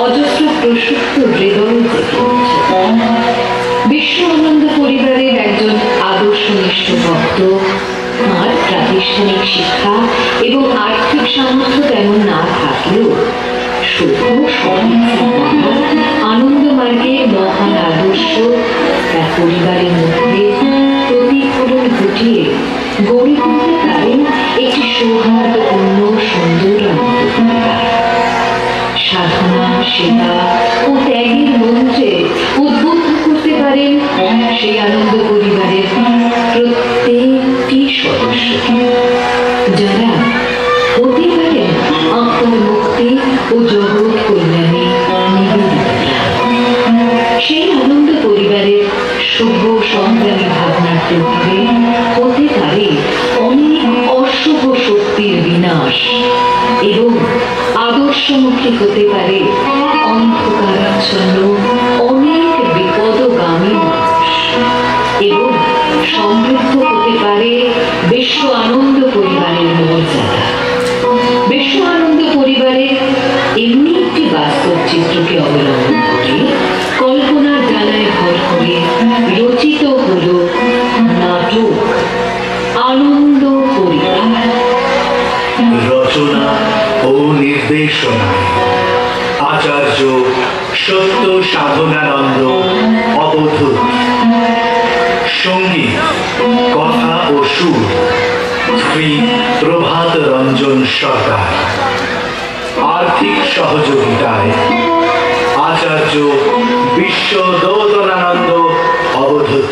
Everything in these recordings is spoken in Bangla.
অজস্র প্রসূপ্ত হৃদয় জেগে উঠছে। বিশ্ব আনন্দ পরিবারের একজন আদর্শনিষ্ঠ ভক্ত, আর প্রাতিষ্ঠানিক শিক্ষা এবং আর্থিক সামর্থ্য তেমন না থাকলেও শুধু আনন্দ মার্গের মহান আদর্শ তার পরিবারের মধ্যে প্রতিফলন ঘটিয়ে গড়ে তুলতে পারেন একটি সৌহার্দ্যপূর্ণ সুন্দর আনন্দ পরিবার। সাধনা, সেবা ও ত্যাগের মন্ত্রে উদ্বুদ্ধ করতে পারেন সেই আনন্দ পরিবারের প্রত্যেকটি সদস্যকে, যারা হতে পারেন আত্মার মুক্তি ও জগৎ কল্যাণে নিবেদিত। সেই আনন্দ পরিবারের শুভ সংগ্রামী ভাবনার প্রভাবে হতে পারে অনেক অশুভ শক্তির বিনাশ এবং আদর্শমুখী হতে পারে অন্ধকারাচ্ছন্ন অনেক বিপদগামী মানুষ, এবং সমৃদ্ধ হতে পারে বিশ্ব আনন্দ পরিবারের মর্যাদা। বিশ্ব আনন্দ পরিবারের এমনি একটি বাস্তব চিত্রকে অবলম্বন করে কল্পনার ডানায় ভর করে রচিত হল নাটক আনন্দ পরিবার। রচনা ও নির্দেশনায় আচার্য সত্য সাধনানন্দ অবধূত। সঙ্গীত, কথা ও সুর শ্রী প্রভাত রঞ্জন সরকার। আর্থিক সহযোগিতায় আচার্য বিশ্বদৌতনানন্দ অবধূত।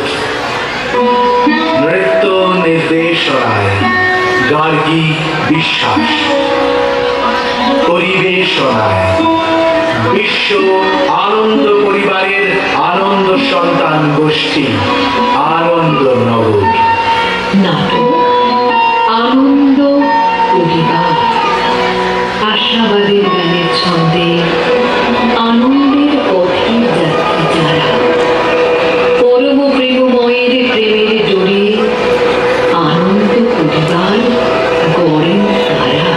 নৃত্য নির্দেশনায় গার্গী বিশ্বাস। পরিবেশনায় বিশ্ব আনন্দ পরিবারের আনন্দ সন্তান গোষ্ঠী আনন্দনগর। নাটক আনন্দ পরিবার আশাবাদের গানের ছন্দে আনন্দের পথে যাত্রী যারা, পরম প্রেমময়ের প্রেমের জোরে আনন্দ পরিবার গড়েন তারা।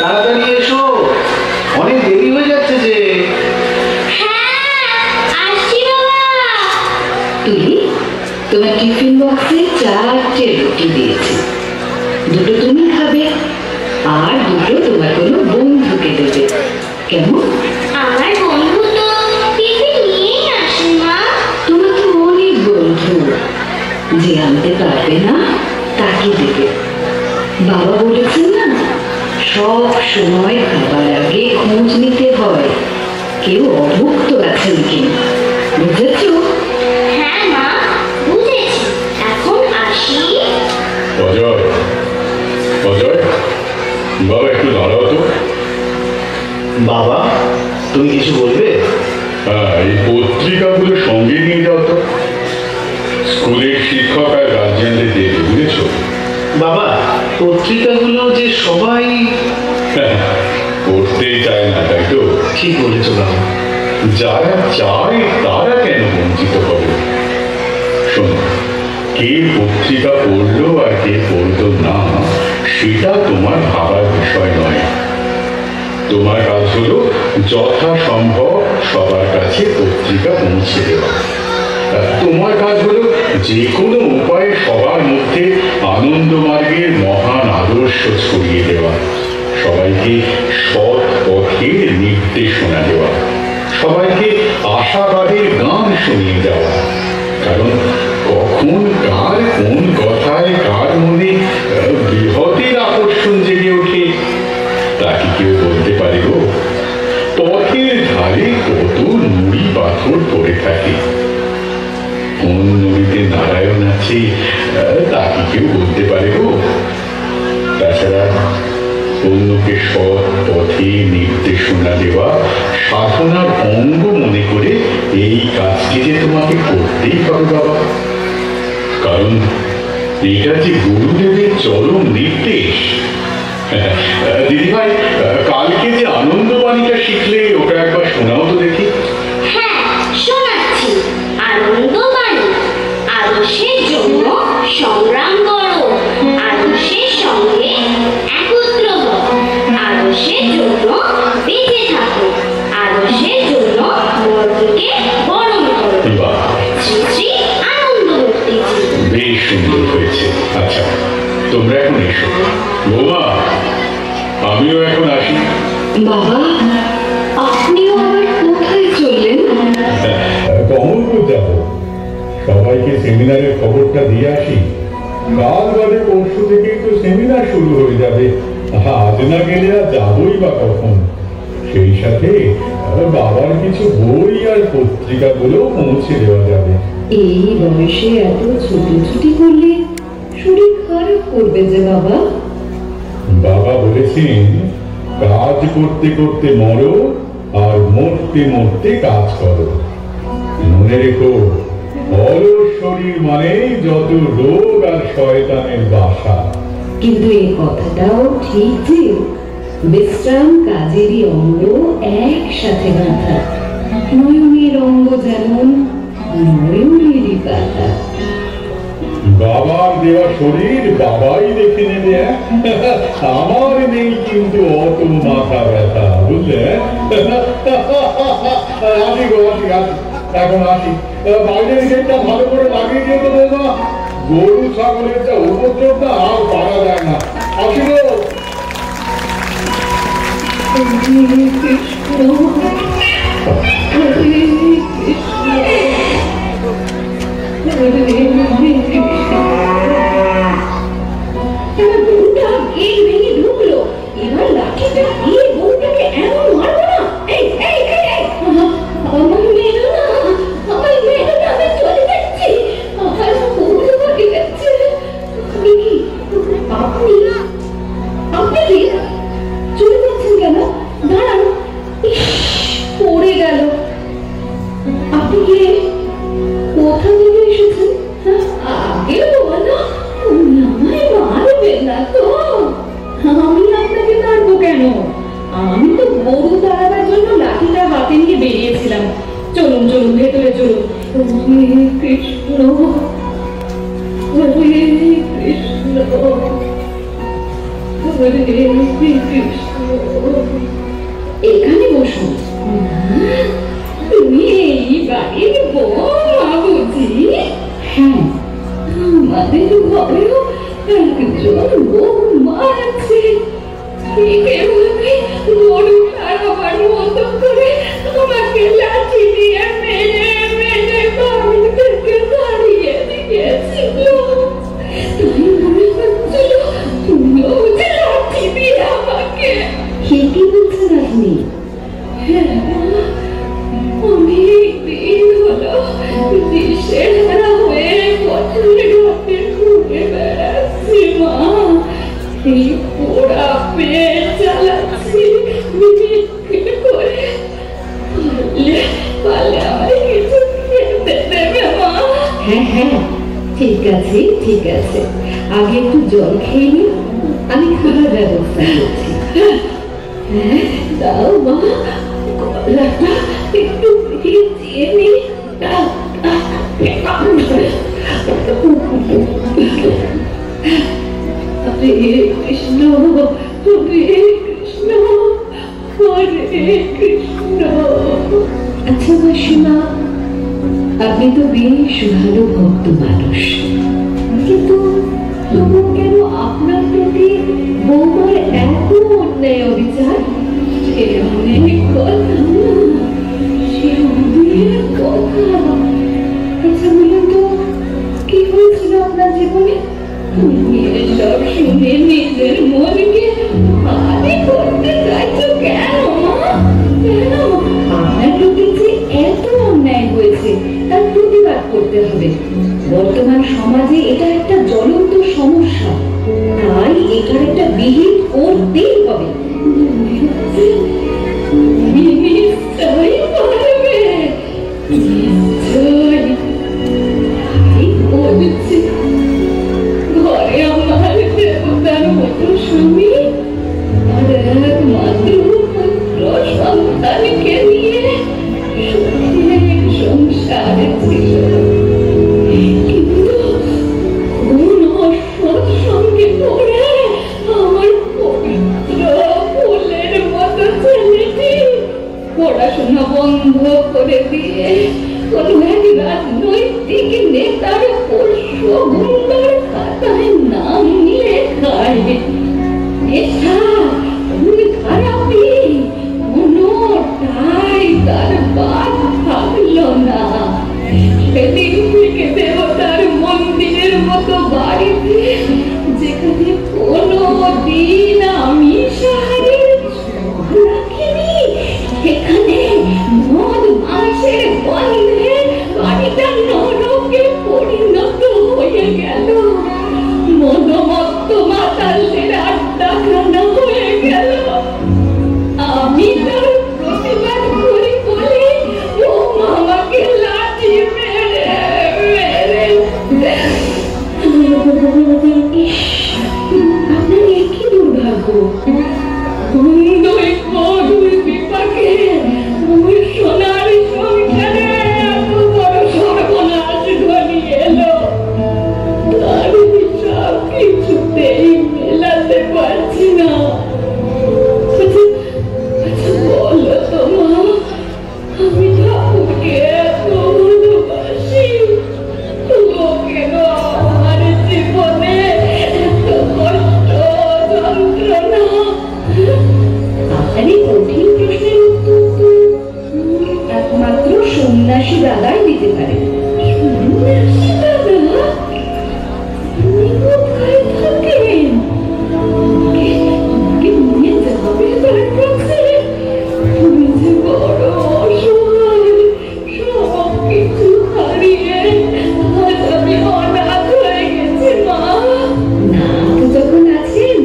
তাড়াতাড়ি এসো, অনেক দেরি হয়ে যাচ্ছে যে। তুলি, তোমার টিফিন বক্সে 4টে রুটি দিয়েছি, দুটো তুমি খাবে আর দুটো তোমার কোনো বন্ধুকে দেবে, কেমন? আমার বন্ধু তো টিফিন নিয়েই আসে মা। তোমার তো অনেক বন্ধু, যে আনতে পারবে না তাকে দেবে। বাবা বলেছেন না, সব সময় খাবার আগে খোঁজ নিতে হয় কেউ অভুক্ত আছেন কিনা, বুঝেছ? হ্যাঁ মা, বুঝেছি। এখন আসি। অজয়, অজয়, বাবা একটু দাঁড়াও তো। বাবা, তুমি কিছু বলবে? হ্যাঁ, এই পত্রিকাগুলো সঙ্গে নিয়ে যাও তো। স্কুলের শিক্ষক আর গার্জিয়ানদের দেবে, বুঝেছ? বাবা, পত্রিকাগুলো যে সবাই পড়তেই চায় না, তাই তো? ঠিক বলেছ বাবা। যারা চায় তারা কেন বঞ্চিত হবে? শোনো, কে পত্রিকা পড়লো আর কে পড়লো না সেটা তোমার ভাবার বিষয় নয়। তোমার কাজ হলো যথাসম্ভব সবার কাছে পত্রিকা পৌঁছে দেওয়া। তোমার কাজ হলো যে কোনো উপায়ে সবার মধ্যে আনন্দ মার্গের মহান আদর্শ ছড়িয়ে দেওয়া, সবাইকে সৎ পথের নির্দেশনা দেওয়া, সবাইকে আশাবাদের গান শুনিয়ে দেওয়া। কারণ কখন কার কোন কথায় কার মনে বৃহতের আকর্ষণ জেগে ওঠে তা কি কেউ বলতে পারে গো? পথের ধারে কত নুড়ি পাথর পড়ে থাকে, কোন নুড়িতে নারায়ণ আছে তা কি কেউ বলতে পারে গো? তাছাড়া অন্যকে সৎ পথে নির্দেশনা দেওয়া সাধনার অঙ্গ মনে করে এই কাজটি যে তোমাকে করতেই হবে বাবা। কারণ এটা যে গুরুদেবের চরম নির্দেশ। দিদিভাই, কালকে যে আনন্দবাণীটা শিখলে ওটা একবার শোনাও তো দেখি। হ্যাঁ, শোনাচ্ছি। আনন্দবাণী, আদর্শের তোমরা এখন এসো। বৌমা, আমিও এখন আসি। বাবা, আপনিও আবার কোথায় চললেন? কমলপুর যাব, সবাইকে সেমিনারের খবরটা দিয়ে আসি। কাল বাদে পরশু থেকে তো সেমিনার শুরু হয়ে যাবে, আজ না গেলে আর যাবই বা কখন। সেই সাথে বাবার কিছু বই আর পত্রিকা গুলো পৌঁছে দেওয়া যাবে। এই বয়সে এত ছুটি করলে শরীর খারাপ করবে যে বাবা। বাবা বলেছেন, কাজ করতে করতে মরো আর মরতে মরতে কাজ করো। মনে রেখো, অলস শরীর মানে যত রোগ আর শয়তানের বাসা। কিন্তু এই কথাটাও ঠিক যে বিশ্রাম কাজেরই অঙ্গ একসাথে গাঁথা। নয়নের অঙ্গ যেমন ময়ূরেরই পাতা। বাবার দেওয়া শরীর বাবাই দেখে নেবে। আমার নেই কিন্তু অত মাথা ব্যথা, বুঝলে? আসি গো, আসি আসি, এখন আসি। বাইরের গেটটা ভালো করে লাগিয়ে দিয়ে তো বলবো, গরু ছাগলের যা উপদ্রব না আর পারা যায় না। আসি গো। এবার লাঠিটা দিয়ে গরুটাকে এমন মারবো না। আমার মেয়ে না, আমার মেয়ে না, আমি চলে যাচ্ছি। আমার গরু বাড়ি যাচ্ছে। আপনি আপনি চলে যাচ্ছেন কেন? দাঁড়ান, পড়ে গেল। আপনি কে? কোথা থেকে এসেছেন? আগে বলো, আমায় মারবেন না তো? আমি আপনাকে মারবো কেন? আমি তো গরু তাড়াবার জন্য লাঠিটা হাতে নিয়ে বেরিয়েছিলাম। চলুন চলুন, ভেতরে চলুন। হরে কৃষ্ণ, হরে কৃষ্ণ, হরে কৃষ্ণ। এখানে বসুন। তুমি এই বাড়ির বৌমা বুঝি? হ্যাঁ, আমাদের ঘরেও একজন বৌমা আছে। এভাবে গরু তাড়াবার মতো করে আমাকে লাঠি দিয়ে মেরে মেরে বাড়ি থেকে তাড়িয়ে দিয়েছিল। তাই মনে হচ্ছিল তুমিও যে লাঠি দিয়ে আমাকে। কি বলছেন আপনি? হ্যাঁ, অনেক দিন হলো দিশেহারা হয়ে পথের ঘাটে ঘুরে বেড়াচ্ছি মা। এই পোড়া পেট চালাচ্ছি বিক্রি করে। পারলে আমায় কিছু খেতে দেবে মা? হ্যাঁ হ্যাঁ, ঠিক আছে ঠিক আছে, আগে একটু জল খেয়ে নিন, আমি খাবার ব্যবস্থা করছি। হ্যাঁ দাও মা, গলাটা একটু ভিজিয়ে নি। হরে কৃষ্ণ, হরে কৃষ্ণ, হরে কৃষ্ণ। আচ্ছা মাসিমা, আপনি তো বেশ ভালো ভক্ত মানুষ, কিন্তু তবু কেন আপনার প্রতি বৌমার এত অন্যায় অবিচার? সে অনেক কথা, সে অনেক কথা। আচ্ছা বলুন তো, কি হয়েছিল আপনার জীবনে? এসব শুনে নিজের মনকে ভারী করতে চাইছো কেন মা? কেন? আপনার প্রতি যে এত অন্যায় হয়েছে তার প্রতিবাদ করতে হবে। বর্তমান সমাজে এটা একটা জ্বলন্ত সমস্যা, তাই এটার একটা বিহিত করতেই হবে। নিশ্চয়ই পারবে, নিশ্চয়ই। ঘরে আমার দেবতার মতো স্বামী আর একমাত্র পুত্র সন্তানকে নিয়ে সুখের সংসার ছিল। কিন্তু কোন অসৎ সঙ্গে পড়ে আমার পবিত্র ফুলের মতো ছেলেটি পড়াশোনা বন্ধ করে দিয়ে কোন এক রাজনৈতিক অনেক নেতার পোষ্য গুন্ডার খাতায় নাম লেখায়। নেশা, খুন খারাপি, কোনোটাই তার বাদ থাকলো না। সেদিন থেকে দেবতার মন্দিরের মতো বাড়িতে, যেখানে কোনোদিন আমি সাহায্যের রাখিনি, সেখানে মদ মাংসের গন্ধে বাড়িটা নরকে পরিণত হয়ে গেল। মনোমত্ত মাতালদের আড্ডাখানা হয়ে গেল। আমি তার প্রতিবাদ করি বলে ও আমাকে লাঠি মেরে আপনার কি দুর্ভাগ্য! বিপাকে ওই সোনার সংসারে এত বড় সর্বনাশ ঘনিয়ে এলো। তার হিসাব কিছুতেই মেলাতে পারছি না। আচ্ছা বলো তো মা, আমি ঠাকুরকে এত ভালোবাসি, তবুও কেন আমার জীবনে এত কষ্ট যন্ত্রণা? আপনার এই কঠিন প্রশ্নের উত্তর তো একমাত্র সন্ন্যাসী দাদাই দিতে পারে। সন্ন্যাসী দাদা? উনি কোথায় থাকেন? নিয়ে যাবে তার কাছে? তুমি যে বড় অসহায়, সব কিছু হারিয়ে আজ আমি অনাথ হয়ে গেছি মা। নাথ যখন আছেন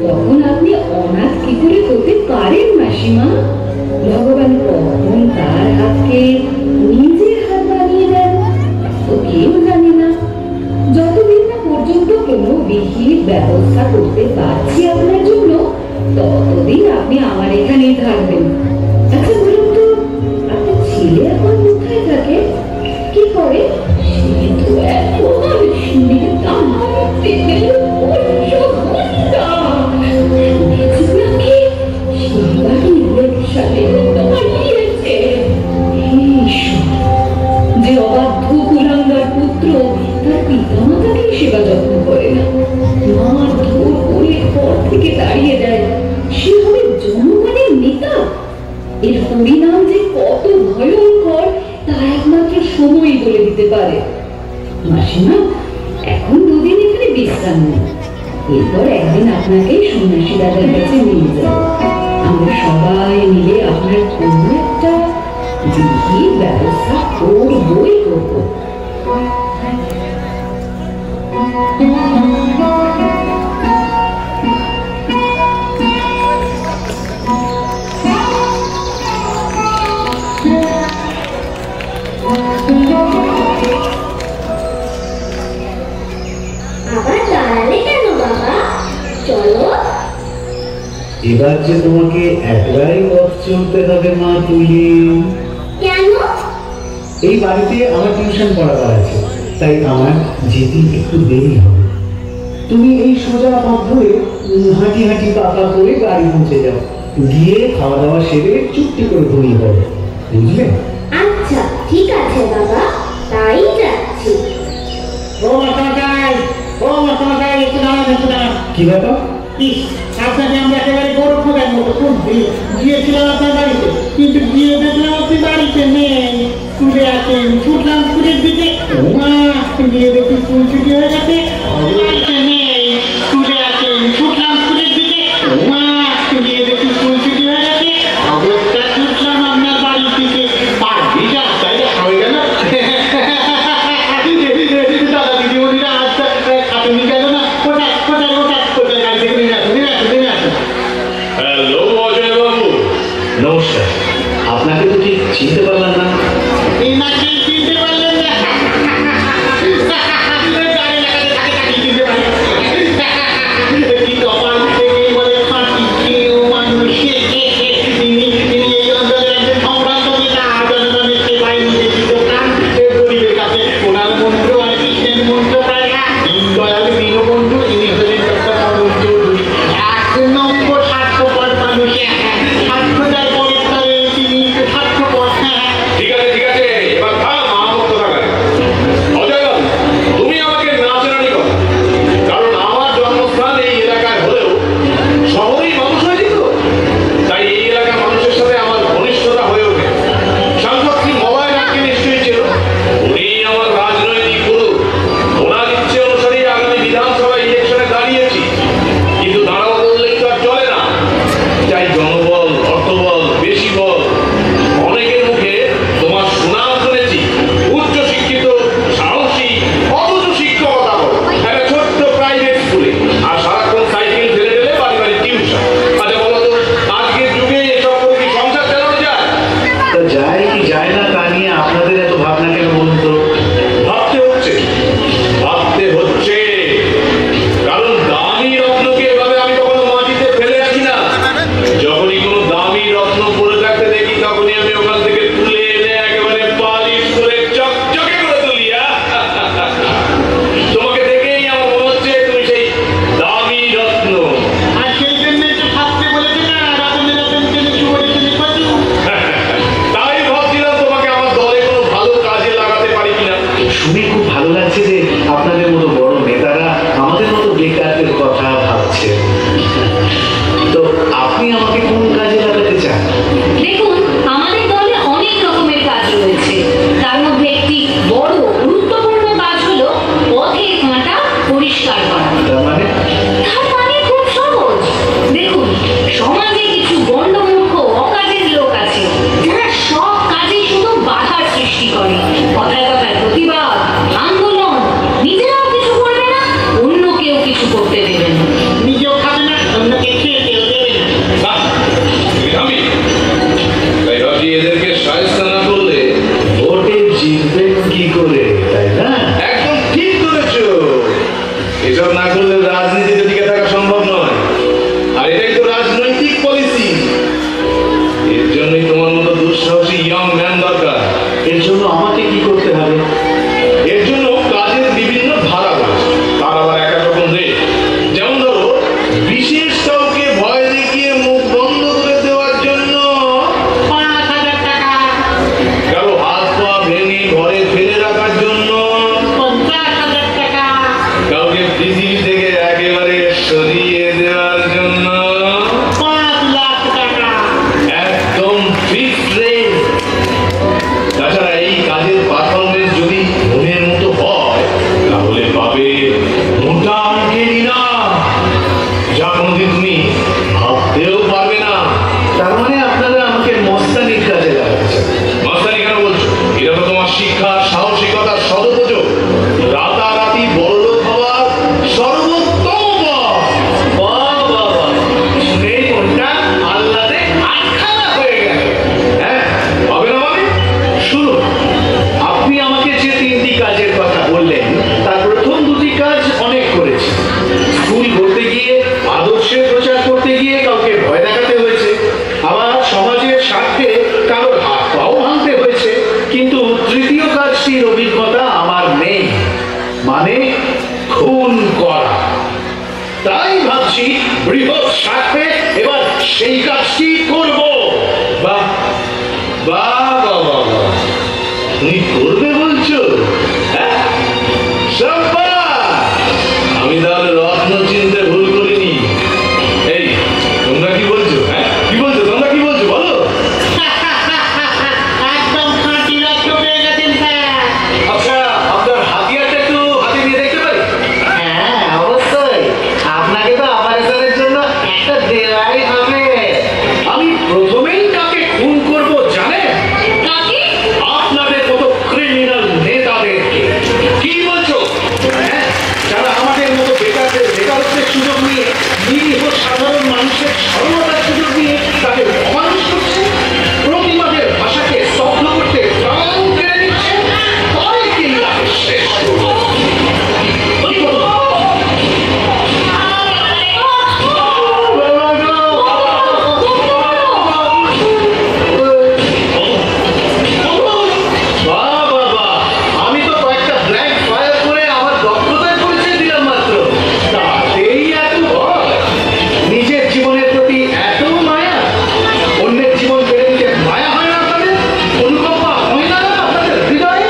তখন আপনি অনাথ কি করে হতে পারেন মাসিমা? ভগবান কখন তার হাতকে নিজের হাত বানিয়ে দেন তো কেউ জানে না। যতদিন না পর্যন্ত কোনো বিহিত ব্যবস্থা করতে পারছি আপনার জন্য, ততদিন আপনি আমার এখানেই থাকবেন। আচ্ছা বলুন তো, আপনার ছেলে এখন কোথায় থাকে, কি করে? সে তো এখন নেতাদের পোষ্য গুন্ডা। নাকি সেবারই ইলেকশনে দাঁড়িয়েছে। যে অবাধ্য কুলাঙ্গার পুত্র তার পিতামাতাকে সেবা যত্ন করে না, মার ধর করে ঘর থেকে তাড়িয়ে দেয়, সে হবে জনগণের নেতা? এর পরিণাম যে কত ভয়ঙ্কর তা একমাত্র সময়ই বলে দিতে পারে। মাসিমা, এখন দুদিন এখানে বিশ্রাম নেই, এরপর একদিন আপনাকে সন্ন্যাসী দাদার কাছে নিয়ে যাব। আমরা সবাই মিলে আপনার কোনো একটা বিহিত ব্যবস্থা করবই করব। আবার দাঁড়ালে কেন বাবা? চলো। এবার যে তোমাকে একলাই পথ চলতে হবে মা তুলি। কেন? এই বাড়িতে আমার টিউশন পড়াবার আছে, তাই আমার যেতে একটু দেরি হবে। তুমি এই সোজা পথ ধরে হাঁটি হাঁটি পাকা করে গাড়ি পৌঁছে যাও, গিয়ে খাওয়া দাওয়া সেরে চুপটি করে ঘুমিয়ে পড়ো, বুঝলে? আচ্ছা ঠিক আছে বাবা, তাই যাচ্ছি। কি ব্যাপার? আপনাকে আমরা একেবারে গরু খোঁজার মতো খুঁজছি, গিয়েছিলাম আপনার বাড়িতে, কিন্তু গিয়ে দেখলাম আপনি বাড়িতে নেই, স্কুলে আছেন। ছুটলাম স্কুলের দিকে, গিয়ে দেখি স্কুল ছুটি হয়ে গেছে, বাড়িতে নেই, স্কুলে আছেন। ছুটলাম স্কুলের দিকে, গিয়ে দেখি স্কুল ছুটি হয়ে গেছে, অবস্থা ছুটলাম আপনার বাড়ির দিকে, পারবি রাস্তায় দেখা হয়ে গেল। দাদা দিদিমণিরা আজ খাটুনি গেল না, কোথায় কোথায় কোথায় কোথায় গাড়ি থেকে নিয়ে আসুন, নিয়ে আসুন, নিয়ে আসুন। হ্যালো অজয় বাবু, নমস্কার, আপনাকে তো ঠিক চিনতে পারলাম না। এনাকে চিনতে পারলেন না? গাড়ি লাগাতে থাকে তাকে চিনতে পারলেন। কি কপাল, এই বলে ফাঁকি কেউ মানুষের। তিনি এই অঞ্চলের একজন সম্ভ্রান্ত নেতা, জনগণের সেবায় নিবেদিত প্রাণ। গরিবের কাছে ওনার মন্ত্র আর কৃষ্ণের মন্ত্র প্রায় দীনদয়াল দীনবন্ধু। ইনি হলেন ডক্টর অরুণ চৌধুরী, এক নম্বর স্বার্থপর মানুষ। স্বার্থটার পরে তিনি স্বার্থপর। আপনি আমাকে কোন কাজে লাগাতে চান? দেখুন, আমাদের দলে অনেক রকমের কাজ রয়েছে। তার মধ্যে একটি বড় গুরুত্বপূর্ণ কাজ হলো পথের কাঁটা পরিষ্কার করা। তার মানে খুব সহজ। দেখুন, সমাজে কিছু গণ্ডমূর্খ অকাজের লোক আছে যারা সব কাজে শুধু বাধার সৃষ্টি করে। কথায় কথায় প্রতিবাদ, আন্দোলন, নিজেরাও কিছু করবে না, অন্য কেউ কিছু করতে দেবে না। নিজেও খাবে না, অন্যকে খেয়ে কেউ দেবে না। আমি তাই ভাবছি এদেরকে সাহায্য না করলে ভোটে জিতবেন কি করে, তাই না? একদম ঠিক করেছো। এসব না করলে রাজনীতিতে টিকে থাকা সম্ভব নয়, আর এটাই তো রাজনৈতিক পলিসি। এর জন্যই তোমার মতো দুঃসাহসী ইয়ং ম্যান দরকার। এর জন্য আমাকে কি করতে হবে? এর জন্য কাজের বিভিন্ন ধারা রয়েছে, তার আবার এক এক রকম রেট। যেমন ধরো, বিশেষ কাউকে ভয় দেখিয়ে মুখ বন্ধ করে দেওয়ার জন্য 5,000 টাকা, কারো হাত পা ভেঙে ঘরে ফেলে রাখার জন্য, 50,000 টাকা, কাউকে পৃথিবী থেকে একেবারে সরিয়ে দেওয়ার জন্য 5 লাখ টাকা। একদম ফিক্সড রেট। তাছাড়া এই কাজের পারফরমেন্স যদি মনের মতো হয়, তাহলে পাবে মোটা অঙ্কের ইনাম, যা কোনোদিন তুমি ভাবতেও পারবে না। তার মানে আপনারা আমাকে মস্তানির কাজে লাগাতে চান? মাস্টারি কেন বলছো? এটা তো তোমার শিক্ষা, সাহসিকতার সদুপযোগ, রাতারাতি বড়লোক হওয়ার সর্বোত্তম পথ। বাহ বাহ বাহ, শুনেই মনটা আহ্লাদে আটখানা হয়ে গেল। হ্যাঁ, হবে না মানে? শুনুন, আপনি আমাকে যে 3টি কাজের কথা বললেন, তার প্রথম 2টি কাজ অনেক করেছি। স্কুল করতে গিয়ে, আদর্শের প্রচার করতে গিয়ে কাউকে ভয় দেখাতে হয়েছে, আবার সমাজের স্বার্থে কারোর হাত পাও ভাঙতে হয়েছে। কিন্তু তৃতীয় কাজটির অভিজ্ঞতা আমার নেই, মানে খুন করা। তাই ভাবছি বৃহৎ স্বার্থে এবার সেই কাজটি করব। বাহ বাহ বাহ বাহ বাহ। তুমি করবে বলছো? হ্যাঁ, সাব্বাস! আমি তাহলে রত্ন চিনতে ভুল করিনি। এই, তোমরা কি বলছো? হ্যাঁ, কি বলছো? তোমরা কি বলছো বলো? একদম খাঁটি রত্ন পেয়ে গেছেন স্যার। আচ্ছা, আপনার হাতিয়ারটা একটু হাতে নিয়ে দেখতে পারি? হ্যাঁ, অবশ্যই। আপনাকে তো অপারেশনের জন্য একটা দেওয়াই হবে। আমি প্রথমেই কাকে খুন করব জানেন? কাকে? আপনাদের মতো ক্রিমিনাল নেতাদেরকে। কি বলছো? হ্যাঁ, যারা আমাদের মতো বেকারদের বেকারত্বের সুযোগ নিয়ে, নিরীহ সাধারণ মানুষের সরলতার সুযোগ নিয়ে তাদের অমানুষ করছে, প্রতিবাদের ভাষাকে স্তব্ধ করতে প্রাণ কেড়ে নিচ্ছে, তাদেরকেই আমি শেষ করব। ওই করুন। বাহ বাহ বাহ, আমি তো কয়েকটা ব্ল্যাঙ্ক ফায়ার করে আমার দক্ষতার পরিচয় দিলাম মাত্র, তাতেই এত ভয়। নিজের জীবনের প্রতি এত মায়া, অন্যের জীবন কেড়ে নিতে মায়া হয় না আপনাদের? অনুকম্পা হয় না আপনাদের হৃদয়ে?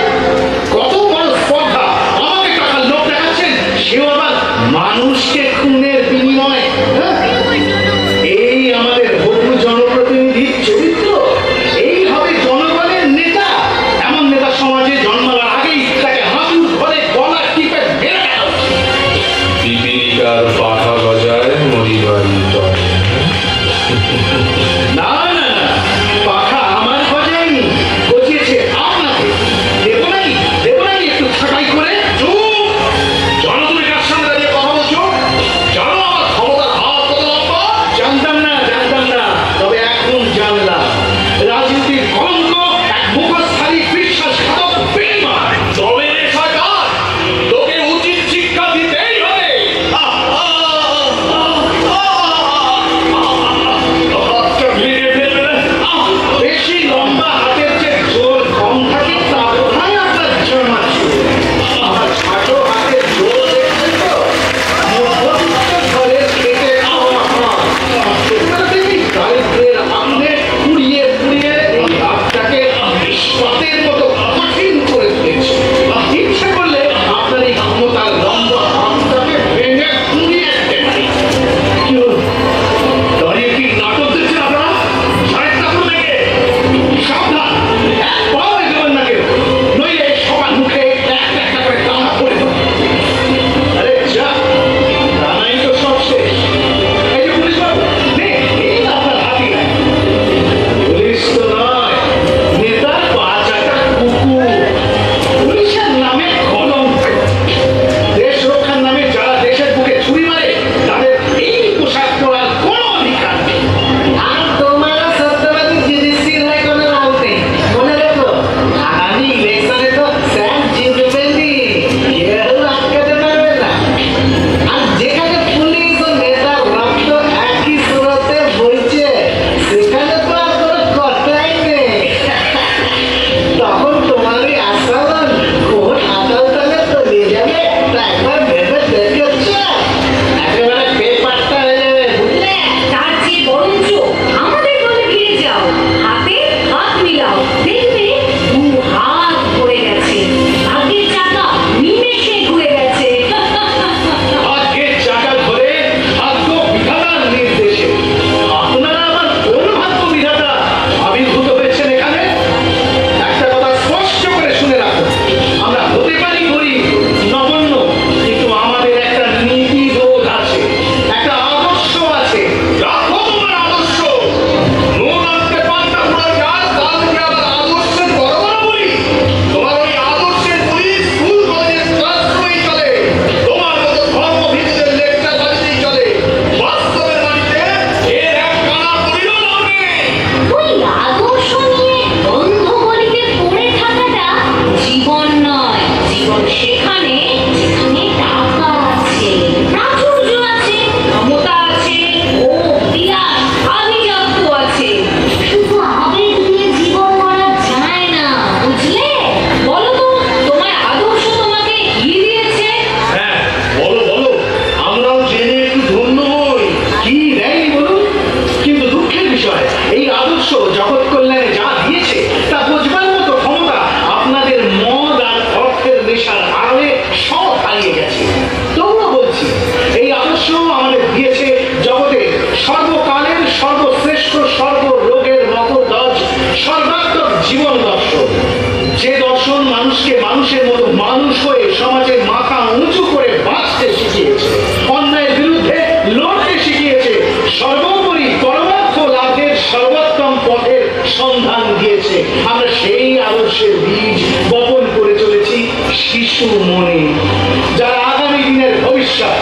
কত বড় স্পর্ধা! আমাকে টাকার লোক দেখাচ্ছেন, সেও আবার মানুষকে খুনের বিনিময়ে। হ্যাঁ? এই আমাদের বহু জনপ্রতিনিধির চরিত্র, এই হবে জনগণের নেতা। এমন নেতা সমাজে জন্মাবার আগেই তাকে হাঁটুর ঘরে গলা টিপে মেরে দেওয়া উচিত। পিপিলিকার পাখা গজায় মরিবাড়ি তরে। না না না, পাখা আমার গজায়নি, গজিয়েছে আপনাকে। দেবো নাকি একটু ছাঁটাই করে? চুপ! জানো তুমি কার সামনে দাঁড়িয়ে কথা বলছো? জানো আমার ক্ষমতার হাত কত লম্বা? জানতাম না, তবে এখন জানলাম। রাজনীতির কলঙ্ক এক মুখোশধারী বিশ্বাসঘাতক বেঈমান। তবে রে সরকার, তোকে উচিত শিক্ষা দিতেই হবে। মানুষের মতো মানুষ হয়ে সমাজের মাথা উঁচু করে বাঁচতে শিখিয়েছে, অন্যায়ের বিরুদ্ধে লড়তে শিখিয়েছে, সর্বোপরি পরমার্থ লাভের সর্বোত্তম পথের সন্ধান দিয়েছে। আমরা সেই আদর্শের বীজ বপন করে চলেছি শিশু মনে, যারা আগামী দিনের ভবিষ্যৎ।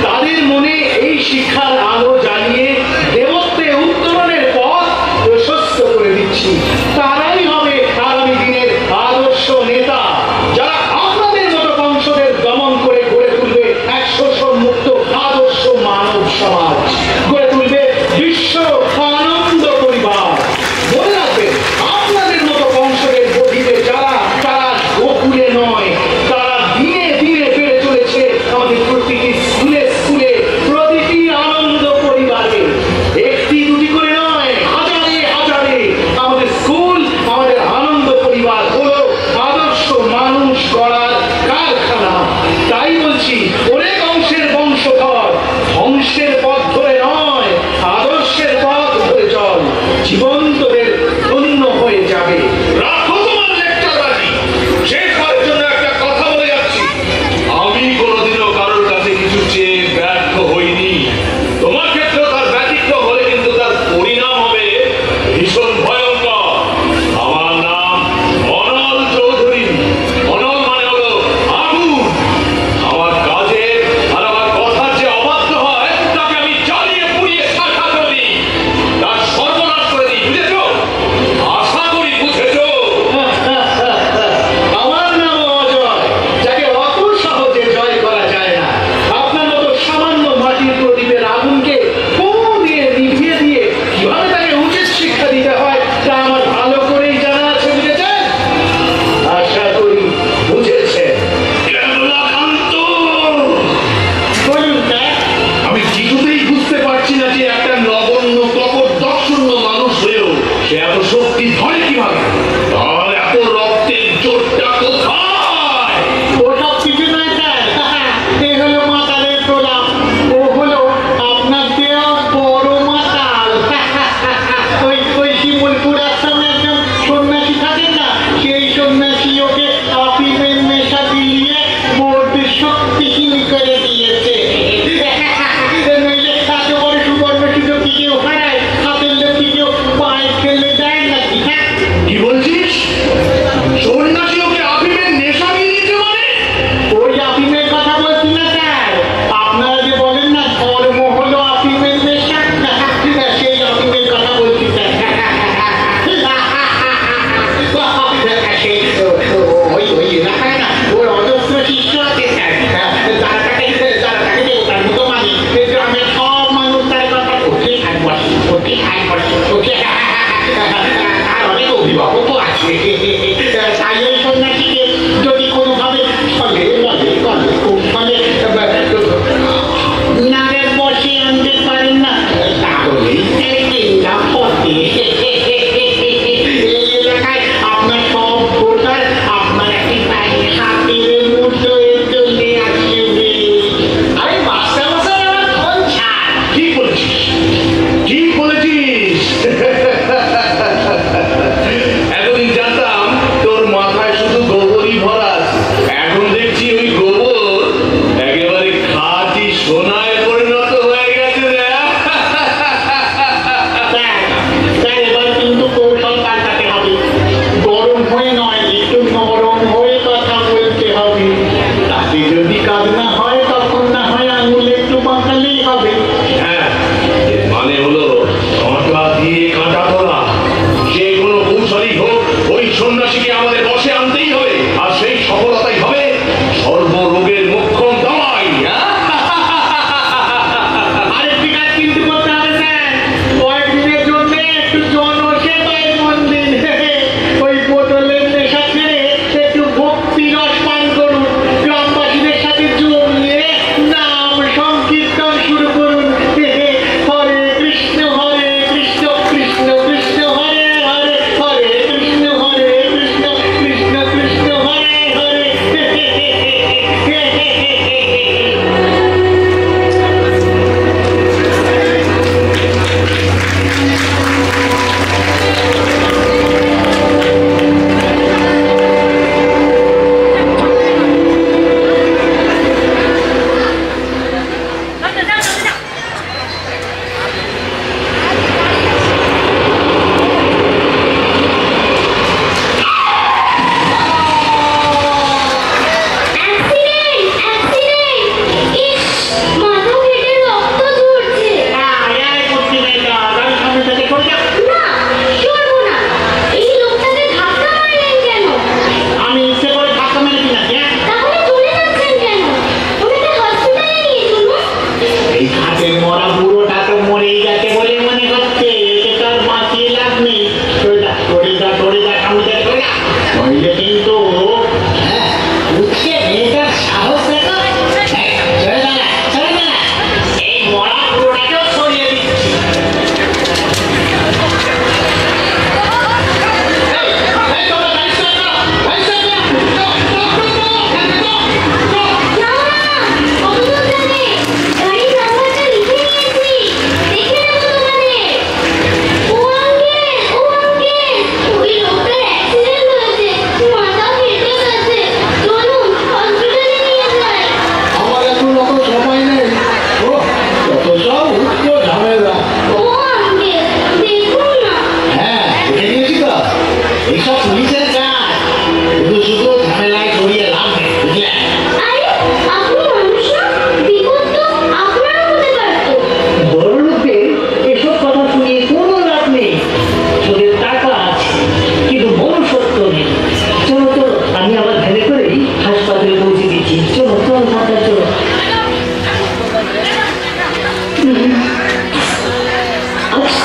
তাদের মনে এই শিক্ষার আলো জ্বালিয়ে দেবত্বে উত্তরণের পথ প্রশস্ত করে দিচ্ছি। তারাই হবে আগামী দিনের আদর্শ নেতা, যারা আপনাদের মতো বংশদের দমন করে গড়ে তুলবে এক শোষণ মুক্ত আদর্শ মানব সমাজ, গড়ে তুলবে বিশ্ব আনন্দ পরিবার। মনে রাখবেন, আপনাদের মতো বংশদের গঠিতে যারা, তারা গোকুলে নয়, তারা দিনে দিনে বেড়ে চলেছে আমাদের প্রতিটি স্কুলে স্কুলে, প্রতিটি আনন্দ পরিবারে। একটি দুটি করে নয়, হাজারে হাজারে আমাদের স্কুল, আমাদের আনন্দ পরিবার হলো আদর্শ মানুষ গড়ার কারখানা। তাই বলছি, অনেক অংশের বংশধর, ধ্বংসের পথ ধরে নয়, আদর্শের পথ ধরে চল, জীবন তোদের ধন্য হয়ে যাবে। রাখো তোমার লেকচারবাজি। শেষ করার জন্য একটা কথা বলে যাচ্ছি, আমি কোনোদিনও কারোর কাছে কিছু চেয়ে ব্যর্থ হইনি। তোমার ক্ষেত্রেও তার ব্যতিক্রম হলে কিন্তু তার পরিণাম হবে ভীষণ ভয়ঙ্কর। আমার নাম অনল চৌধুরী। অনল মানে হলো আগুন। আমার কাজের আর আমার কথার যে অবাধ্য হয়, তাকে আমি জ্বালিয়ে পুড়িয়ে শাখা করি, তার সর্বনাশ করে দিই। বুঝেছো? আশা করি বুঝেছো। আমার নাম অজয়, যাকে অত সহজে জয় করা যায় না। আপনার মতো সামান্য মাটির প্রদীপের আগুনকে ফোঁ দিয়ে নিভিয়ে দিয়ে কিভাবে তাকে উচিত শিক্ষা দিতে হয় তা আমার ভালো করেই জানা আছে। বুঝেছেন? আশা করি বুঝেছেন। কেবলাকান্ত! বলুন স্যার। আমি কিছুতেই বুঝতে পারছি না যে একটা নগণ্য কপট দর্শন্য মানুষ হয়েও সে এত শক্তি ধরে কিভাবে। তার এত রক্তের জোরটা কোথায়? ওসব কিছু নয় স্যার, এ হলো মাতালের প্রলাপ। ও হলো আপনার দেওয়া বড় মাতাল। ওই শিমুলপুর আশ্রমে একজন সন্ন্যাসী থাকেন না, সেই সন্ন্যাসী ওকে আফিমের নেশা দিলিয়ে বড় শক্তিহীন করে দিয়েছে। নইলে এত বড় সুবর্ণ সুযোগ কি কেউ হারায়? হাতের লোককে কেউ পায়ে ফেলে দেয় নাকি? কি বলছিস? সন্ন্যাসী ওকে আফিমের নেশা দিয়ে দিয়েছে মানে? ওই আফিমের কথা বলছি না স্যার, আপনারা যে বলেন না ধর্ম হলো আফিমের নেশা, সেই আফিমের কথা বলছি স্যার। ওই এলাকায় না ওর অজস্র শিষ্য আছে স্যার, যারা তাকে দেবতার মতো মানে। গ্রামের সব মানুষ তার কথা করছে আর বসে, করছে আর বসে, করছে। তার অনেক অভিভাবকও আছে। তাই ওই সন্ন্যাসীকে যদি কোনোভাবে ফলে নারে বসে আনতে পারেন না, তাহলেই নিরাপদে এই এলাকায় আপনার সব ভোটার আপনার একটি পায়ে হাতের মুঠোয় চলে আসবে। আরে বাচ্চা বাচ্চা আমার ফোন ছাড়। ঠিক বলেছিস, ঠিক বলেছিস। এতদিন জানতাম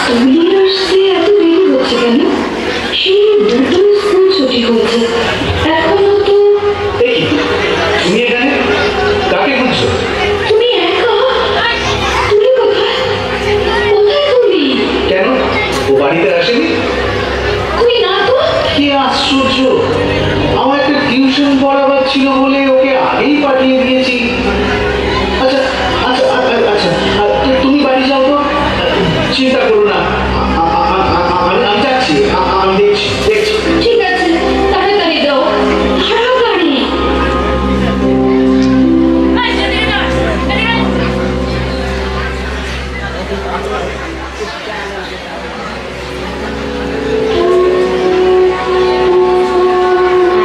তুলি আসতে এত দেরি হচ্ছে কেন? সেই দুটো স্কুল ছুটি হয়েছে, এখনো তো। তুমি এখানে কাকে খুঁজছো? তুমি একা? তুলি কোথায়? কোথায় তুলি? কেন, ও বাড়িতে আসেনি? কই না তো। কি আশ্চর্য, আমার একটা টিউশন পড়াবার ছিল বলে ওকে আগেই পাঠিয়ে দিয়েছি। আচ্ছা আচ্ছা আচ্ছা, তুমি বাড়ি যাও তো, চিন্তা করো না, আমি যাচ্ছি, আমি দেখছি। ঠিক আছে, তাড়াতাড়ি দাও, তাড়াতাড়ি।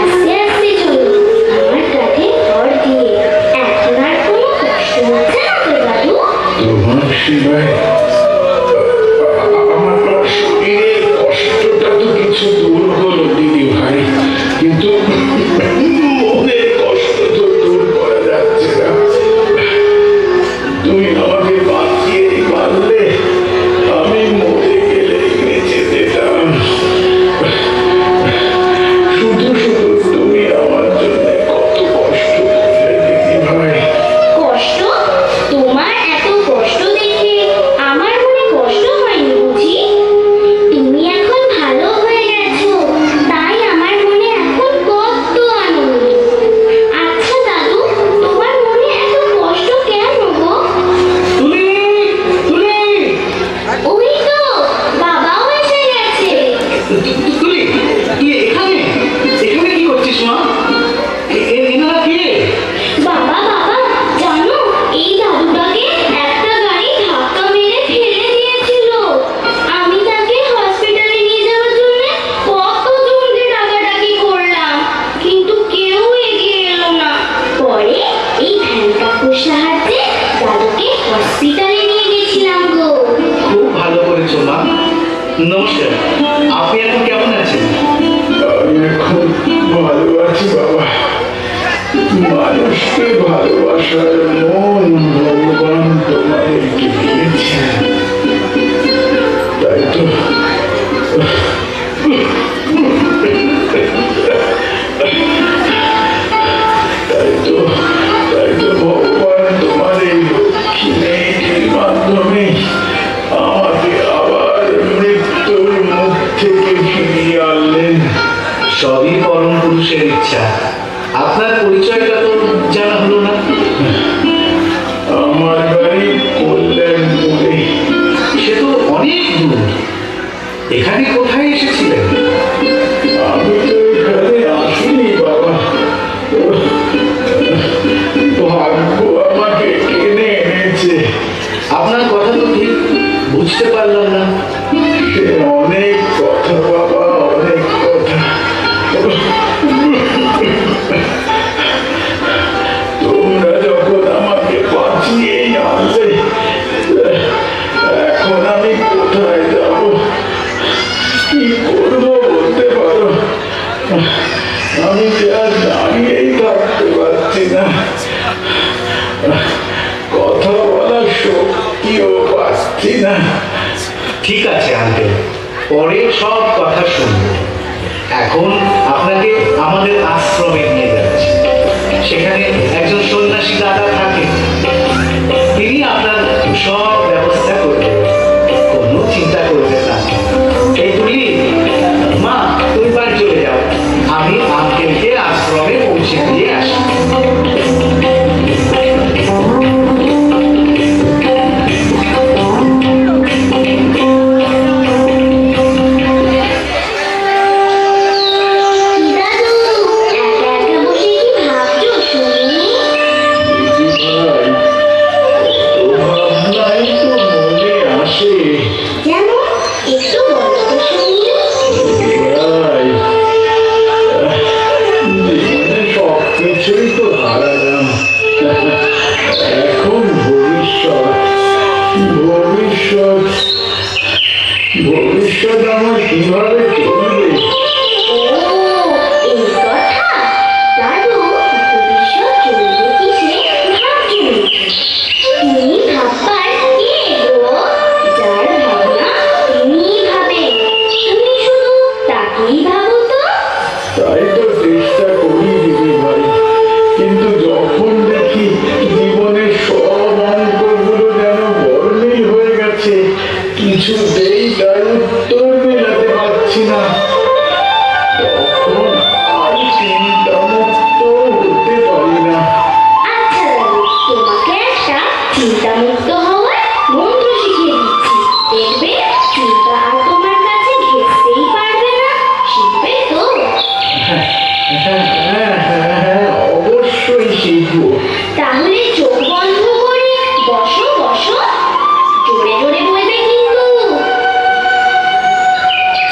আস্তে আস্তে চলো, আমার কাঁধে ভর দিয়ে। এখন আর কোনো কষ্ট হচ্ছে না তো দাদু? তোমার শিবায় আমার শরীরের কষ্টটা তো কিছু দূর হলো দিদি ভাই, কিন্তু মনের কষ্ট তো দূর করা যাচ্ছে না। তুমি আমাকে বাঁচিয়ে পারলে, আমি মরে গেলে বেঁচে যেতাম। শুধু শুধু তুমি আমার জন্য কত কষ্ট করলে দিদি ভাই। কষ্ট? তোমার এত কষ্ট দেখে আমার মনে কষ্ট হয়নি বুঝি? তুমি এখন ভালো হয়ে গেছো, তাই আমার মনে এখন কত আনন্দ। আচ্ছা দাদু, তোমার মনে এত কষ্ট কেন গো? তুলি, তুলি, ওই তো বাবাও এসে গেছে। তুলি, তুই এখানে এখানে কি করছিস মা? এনারা কে? বাবা বাবা, জানো এই দাদুটাকে একটা গাড়ি ধাক্কা মেরে ফেলে দিয়েছিল। আমি তাকে হসপিটালে নিয়ে যাওয়ার জন্য কতজনকে ডাকাডাকি করলাম, কিন্তু কেউ এগিয়ে এলো না। পরে এই ভ্যান কাকুর সাহায্যে দাদুকে হসপিটালে নিয়ে গেছিলাম গো। খুব ভালো করেছো মা। নমস্কার, আপনি এখন কেমন আছেন? আমি এখন ভালো আছি বাবা। মানুষকে ভালোবাসার মন ভগবান তোমাদেরকে দিয়েছেন, তাই তো ভগবান তোমার এই লক্ষ্মী মেয়েটির মাধ্যমে আমাকে আবার মৃত্যুর মুখ থেকে ফিরিয়ে আনলেন। সবই পরম পুরুষের ইচ্ছা। আপনার পরিচয়টা তো জানা হলো না। আমার বাড়ি কল্যাণপুরে। সে তো অনেক দূর, এখানে কোথায় এসেছিলেন? আমি তো এখানে আসিনি বাবা, ভাগ্য আমাকে টেনে এনেছে। আপনার কথা তো ঠিক বুঝতে পারলাম না। সে অনেক কথা বাবা, অনেক কথা। তোমরা যখন আমাকে বাঁচিয়ে আনলে, এখন আমি কোথায় যাব, কি করবো বলতে পারো? আমি যে আর দাঁড়িয়েই থাকতে পারছি না, কথা বলার শক্তিও পাচ্ছি না। ঠিক আছে আঙ্কেল, পরে সব কথা শুনবো। এখন আপনাকে আমাদের আশ্রমে নিয়ে যাচ্ছি। সেখানে একজন সন্ন্যাসী দাদা থাকে, তিনি আপনার সব ব্যবস্থা করবেন, কোনো চিন্তা করবেন না। এই তুলি, মা তুমি বাড়ি চলে যাও, আমি আঙ্কেলকে আশ্রমে পৌঁছে দিয়ে আসি। ভবিষ্যৎ আমার কিভাবে চলবে? এই কথা দাদু, ভবিষ্যৎ চলবে কিসে ভাবছো? তুমি ভাববার কে গো? যার ভাবনা কিছুতেই তার উত্তর মেলাতে পারছি না। তখন আর চিন্তামুক্ত হতে পারি না। আচ্ছা দাদু, তোমাকে একটা চিন্তামুক্ত হওয়ার মন্ত্র শিখিয়ে দিচ্ছি। দেখবে চিন্তা আর তোমার কাছে ঘেঁষতেই পারবে না। শিখবে তো? অবশ্যই শিখবো। তাহলে চোখ বন্ধ করে বসো বসো, জোরে জোরে বলবে কিন্তু।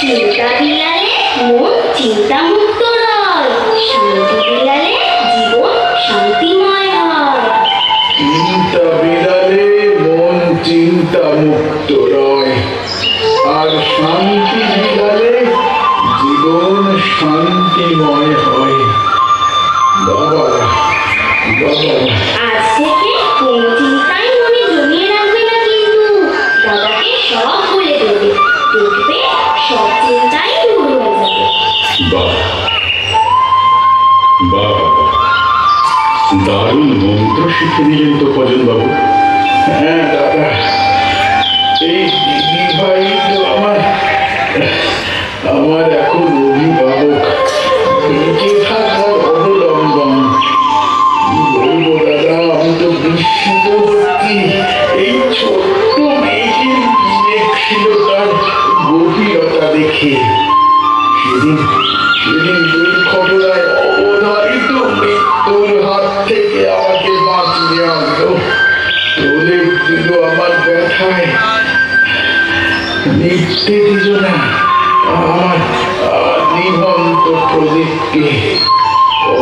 চিন্তা বিলালে মন চিন্তামুক্ত হয়, শান্তি বিলালে জীবন শান্তিময় হয়। চিন্তা বিড়ালে মন চিন্তা মুক্ত রয়, আর শান্তি বিড়ালে জীবন শান্তিময় হয়। বাবা বাবা, আজ থেকে কোনো চিন্তাই মনে জমিয়ে রাখবে না কিন্তু। দাদাকে সব বলে দেবে, দেখবে সব চিন্তাই দূর হয়ে যাবে। বাহ বাহ, দারুণ মন্ত্র শিখে দিলেন তো ভজন বাবু। হ্যাঁ দাদা, এই দিদি ভাই তো আমার এখন অভিভাবক, বেঁচে থাকার অবলম্বন। কি বলবো দাদা, আমি তো বিস্মিত হচ্ছি। এই ছোট্ট মেয়েটির বিবেকশীলতার গভীরতা দেখে। সেদিন দুর্ঘটনায় অবধারিত মৃত্যুর হাত থেকে আমাকে বাঁচিয়ে আনলো, তোলে দিল আমার ব্যথায়, নিতে দিল না আমার নিবন্ত প্রদীপকে।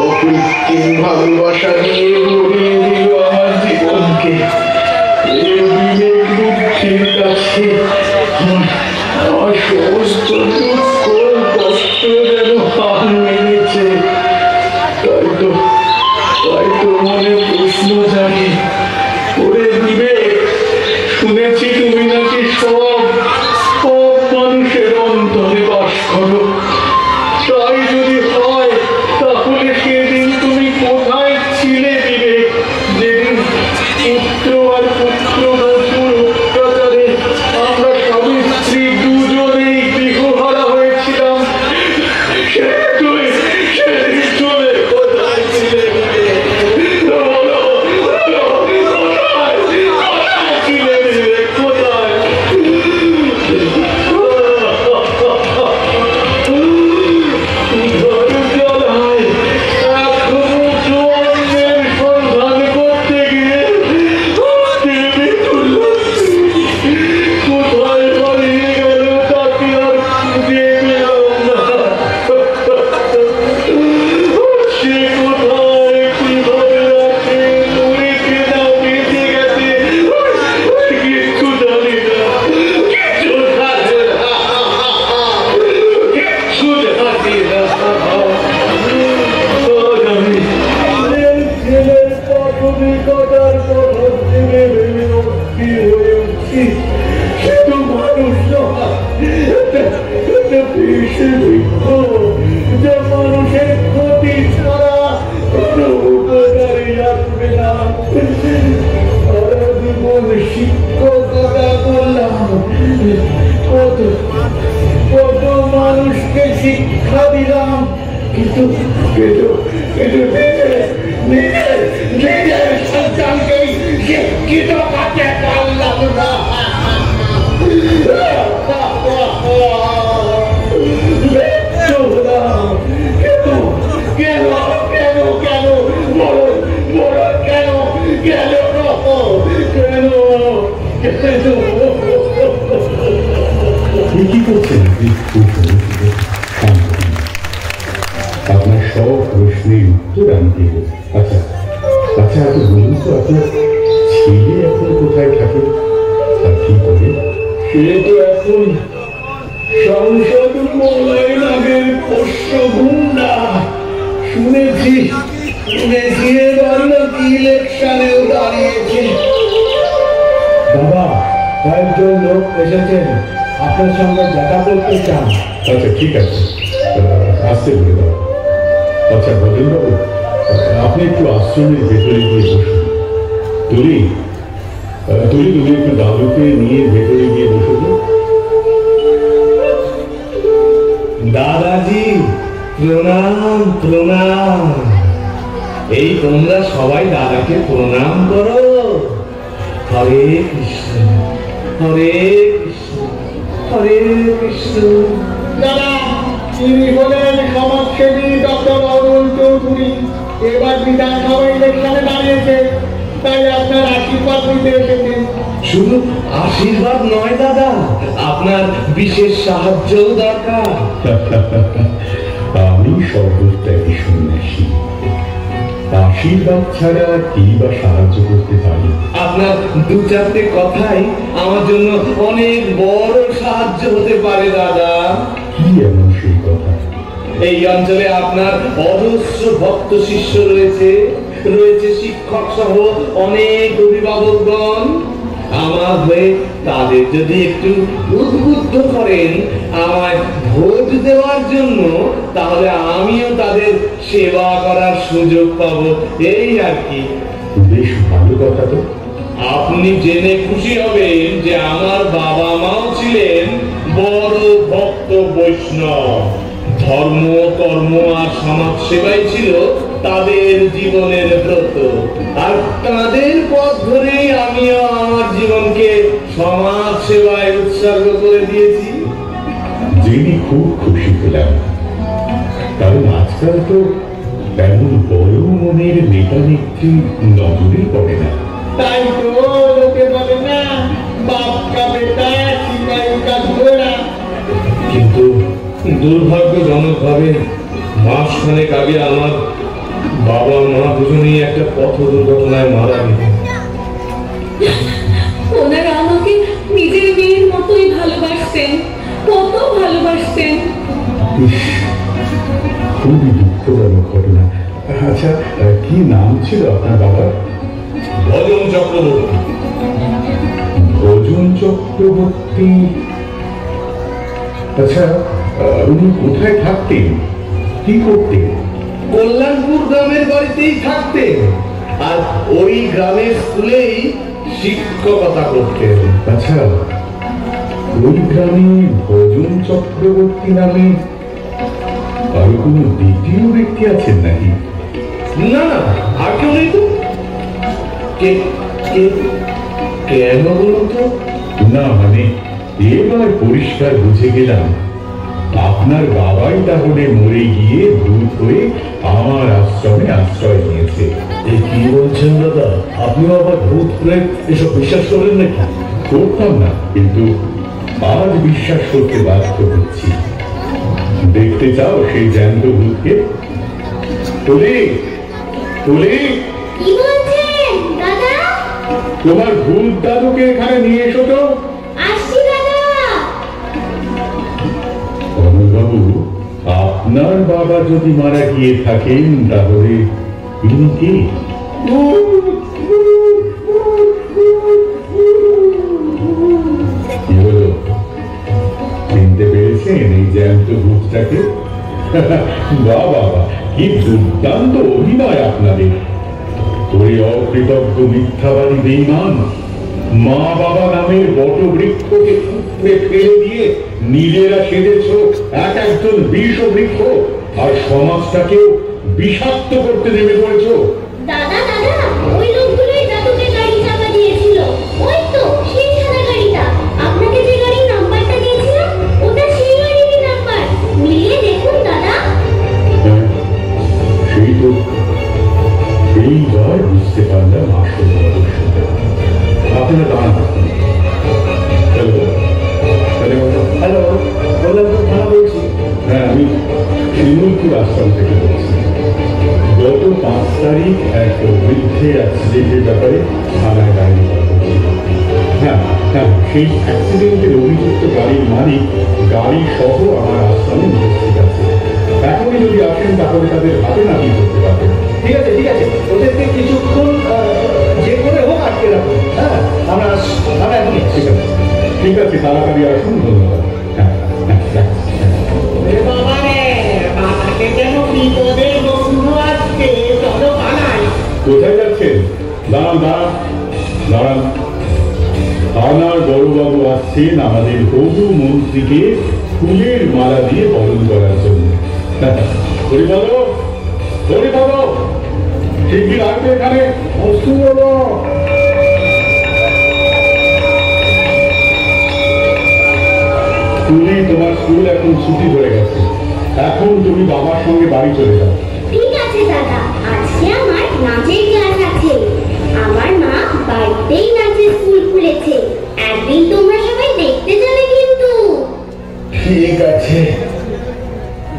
অকৃত্রিম ভালোবাসা দিয়ে ভরিয়ে দিল আমার জীবনকে। এই বিবেক বুদ্ধির কাছে আমার সমস্ত দুঃখ কষ্ট যেন হার মেনেছে। তাই তো মনে প্রশ্ন জাগে, ওরে বিবেক, শুনেছি তুমি নাকি সব মানুষের অন্তরে বাস করো। তাই যদি হয়, তাহলে সেদিন তুমি কোথায় ছিলে বিবেক, যেদিন পুত্র আর পুত্র বধূর অত্যাচারে আমরা স্বামী স্ত্রী দুজনেই গৃহহারা হয়েছিলাম? সেদিন তুমি কোথায় ছিলে বিবেক? মানুষের ক্ষতি ছাড়া উপকারে আসবে না। জীবন শিক্ষকতা করলাম, কত মানুষকে শিক্ষা দিলাম, কিন্তু নিজের সন্তানকেই শিক্ষিত করতে পারলাম না। কি করছেন? আপনার সব প্রশ্নের উত্তর আমি দেব। আচ্ছা এত বলুন তো, আপনার ছেলে এখন কোথায় থাকে, আর কি করে? সে তো এখন সংসদ মূল্যায়নের পোষ্য গুন্ডা। শুনেছি এবার নাকি ইলেকশনেও দাঁড়িয়েছে। বাবা, কয়েকজন লোক এসেছেন, আপনার সঙ্গে দেখা করতে চান। আচ্ছা ঠিক আছে, আসতে বলে দাও। আচ্ছা ভজনবাবু, আপনি একটু আশ্রমের ভেতরে গিয়ে বসুন। তুলি, তুমি একটু দাদুকে নিয়ে ভেতরে গিয়ে বসে তো। দাদাজি প্রণাম প্রণাম। এই তোমরা সবাই দাদাকে প্রণাম করো। হরে কৃষ্ণ হরে কৃষ্ণ হরে কৃষ্ণ। দাদা, তিনি হলেন সমাজসেবী ডক্টর অরুণ চৌধুরী। এবার বিধানসভা ইলেকশনে দাঁড়িয়েছে, তাই আপনার আশীর্বাদ নিতে এসেছেন। শুধু আশীর্বাদ নয় দাদা, আপনার বিশেষ সাহায্যও দরকার। আমি সর্বত্যাগী সন্ন্যাসী, আশীর্বাদ ছাড়া কি বা সাহায্য করতে পারি? আপনার দু চারটে কথাই আমার জন্য অনেক বড় সাহায্য হতে পারে দাদা। কি এমন সেই কথা? এই অঞ্চলে আপনার অজস্র ভক্ত শিষ্য রয়েছে, রয়েছে শিক্ষক সহ অনেক অভিভাবকগণ। আমার হয়ে তাদের যদি একটু উদ্বুদ্ধ করেন আমায় ভোট দেওয়ার জন্য, তাহলে আমিও তাদের সেবা করার সুযোগ পাবো, এই আর কি। বেশ ভালো কথা তো। আপনি জেনে খুশি হবেন যে আমার বাবা মাও ছিলেন বড় ভক্ত বৈষ্ণব। ধর্ম কর্ম আর সমাজ সেবাই ছিল তাদের জীবনের ব্রত, আর তাদের পথ ধরেই আমিও আমার জীবনকে সমাজ সেবায় উৎসর্গ করে দিয়েছি। জেনে খুব খুশি হলাম, কারণ আজকাল তো তেমন বড় মনের নেতা নেত্রী নজরে পড়ে না। তাই তো লোকে বলে না, বাপ কা বেটা সিপাহি কা ঘোড়া। কিন্তু দুর্ভাগ্যজনক ভাবে মাসখানেক আগে আমার বাবা মা দুজনেই একটা পথ দুর্ঘটনায় মারা গেলেন। ওনারা আমাকে নিজের মেয়ের মতোই ভালোবাসতেন, কত ভালোবাসতেন। খুবই দুঃখজনক ঘটনা। আচ্ছা, কি নাম ছিল আপনার বাবার? ভজন চক্রবর্তী। ভজন চক্রবর্তী। আচ্ছা, উনি কোথায় থাকতেন, কি করতেন? কল্যাণপুর গ্রামের বাড়িতেই থাকতেন, আর ওই গ্রামের স্কুলেই শিক্ষকতা করতেন। আচ্ছা, ওই গ্রামে ভজন চক্রবর্তী নামে আর কোনো দ্বিতীয় ব্যক্তি আছেন নাকি? না না, আর কেউ নেই তো। কেন বলুন তো? না মানে, এবার পরিষ্কার বুঝে গেলাম আপনার বাবাই তাহলে মরে গিয়ে ভূত হয়ে আমার আশ্রমে আশ্রয় নিয়েছে। এই কি বলছেন দাদা? আপনিও আবার ভূত প্রেত এসব বিশ্বাস করেন নাকি? করতাম না, কিন্তু আজ বিশ্বাস করতে বাধ্য হচ্ছি। দেখতে চাও সেই জ্যান্ত ভূতকে? তুলি তুলি, কি বলছেন দাদা? তোমার ভূত দাদুকে এখানে নিয়ে এসো তো। আসছি দাদা। বাবু, আপনার বাবা যদি মারা গিয়ে থাকেন তাহলে তিনি কে? কি হলো, চিনতে পেরেছেন এই জ্যান্ত ভূতটাকে? বাবা, কি দুর্দান্ত অভিনয় আপনাদের! ওই অকৃতজ্ঞ মিথ্যাবাদী বেঈমান মা বাবা নামের বটবৃক্ষকে উপড়ে ফেলে দিয়ে নিজেরা সেজেছ এক একজন বিষ বৃক্ষ, আর সমাজটাকেও বিষাক্ত করতে নেমে পড়েছ। দাদা দাদা, ওই লোকগুলোই দাদুকে গাড়ি চাপা দিয়েছিল। ওই তো সেই সাদা গাড়িটা। আপনাকে যে গাড়ির নাম্বারটা দিয়েছিলাম, ওটা সেই গাড়িরই নাম্বার। মিলিয়ে দেখুন দাদা। হ্যাঁ, সেই তো। এইবার বুঝতে পারলাম আসল রহস্যটা। আপনারা দাঁড়ান। হ্যালো হ্যালো হ্যালো, বললাম তো ভালো বলছি। হ্যাঁ, আমি শিমুলপুর আশ্রম থেকে বলছি। গত 5 তারিখ এক বৃদ্ধের অ্যাক্সিডেন্টের ব্যাপারে থানায় ডায়েরি করা হয়েছিল। হ্যাঁ হ্যাঁ, সেই অ্যাক্সিডেন্টের অভিযুক্ত গাড়ির মালিক গাড়ি সহ আমার আশ্রমে উপস্থিত আছে। এখনই যদি আসেন তাহলে তাদের হাতে নামিয়ে করতে পারবেন। ঠিক আছে ঠিক আছে, ওদেরকে কিছুক্ষণ যে করে হোক আটকে রাখুন। হ্যাঁ, আমরা এখনই। ঠিক আছে ঠিক আছে, তাড়াতাড়ি আসুন। ধন্যবাদ। হ্যাঁ হ্যাঁ, রাখছি। বাবা রে, বাবাকে যেন বিপদের বন্ধু আজকে, চলো পালাই। কোথায় যাচ্ছেন? দাঁড়ান দাঁড়ান দাঁড়ান। থানার বড়বাবু আসছেন আমাদের হবু মন্ত্রীকে ফুলের মালা দিয়ে বরণ করার জন্য। ঠিকই লাগবে এখানে। তুমি তোমার স্কুল এখন ছুটি হয়ে গেছে, এখন তুমি বাবার সঙ্গে বাড়ি চলে যাও। ঠিক আছে দাদা, আজকে আমার নাচের ক্লাস আছে। আমার মা বাড়িতেই নাচের স্কুল খুলেছে, একদিন তোমরা সবাই দেখতে যাবে কিন্তু। ঠিক আছে,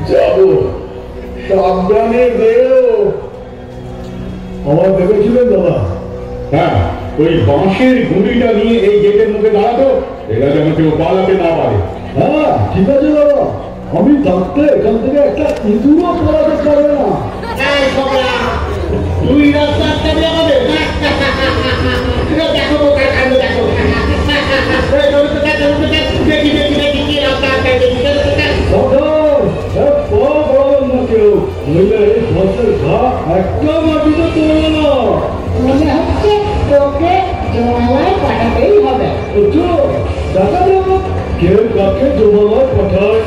যাব। সাবধানে বেরো। আমার ভেবেছিলেন দাদা? হ্যাঁ, ওই বাঁশের গুঁড়িটা নিয়ে এই গেটের মুখে দাঁড়াতো, এরা যেন কেউ পালাতে না পারে। হ্যাঁ ঠিক আছে দাদা, আমি থাকতে এখান থেকে একটা ইঁদুরও পালাতে পারবে না। দুই রাস্তা যাবে আমাদের। দেখো দেখো দেখি দেখি দেখি কি রাস্তা একটা মাটিতে পড়বে না। মনে হচ্ছে তোকে জমালয় পাঠাতেই হবে। দেখা যাবে কেউ কাকে জমালয় পাঠায়।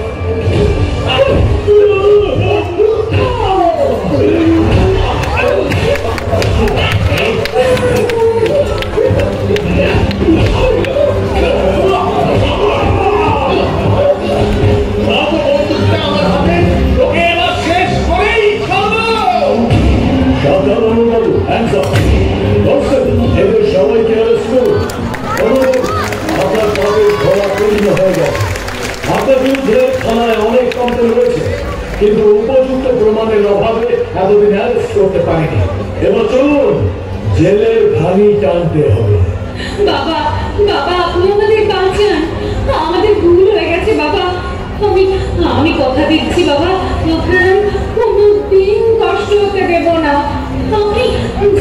সবাইকে আপনার পথে ধরা পূর্ণ হয়ে গেছে। আপনার বিরুদ্ধে থানায় অনেক কমপ্লেন রয়েছে, কিন্তু উপযুক্ত প্রমাণের অভাবে এতদিন অ্যারেস্ট করতে পারিনি। এবার চলুন, জেলের ভাঙি টানতে হবে। বাবা বাবা, আপনি আমাদের বাঁচান, আমাদের ভুল হয়ে গেছে বাবা। আমি কথা দিচ্ছি বাবা, আপনার কোনোদিন কষ্ট হতে দেব না। আপনি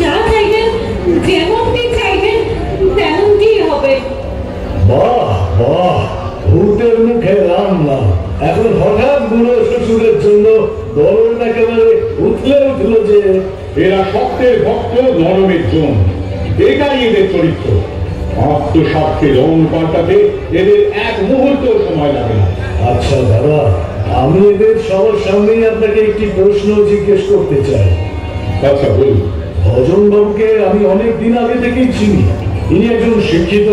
যা চাইবেন, যেমনটি চাইবেন তেমনটি হবে। বাহ বাহ, ভূতের মুখে রাম নাম। এখন হঠাৎ বুড়ো শ্বশুরের জন্য দরদ একেবারে উঠলে উঠলো যে। এরা শক্তের ভক্ত, নরমের জন, এটাই এদের চরিত্র। আত্মস্বার্থে রং পাল্টাতে এদের এক মুহূর্ত সময় লাগে না। আচ্ছা দাদা, আমি এদের সবার সামনেই আপনাকে একটি প্রশ্ন জিজ্ঞেস করতে চাই। আচ্ছা বলুন। ভজন বাবুকে আমি অনেক দিন আগে থেকেই চিনি। ইনি একজন শিক্ষিত,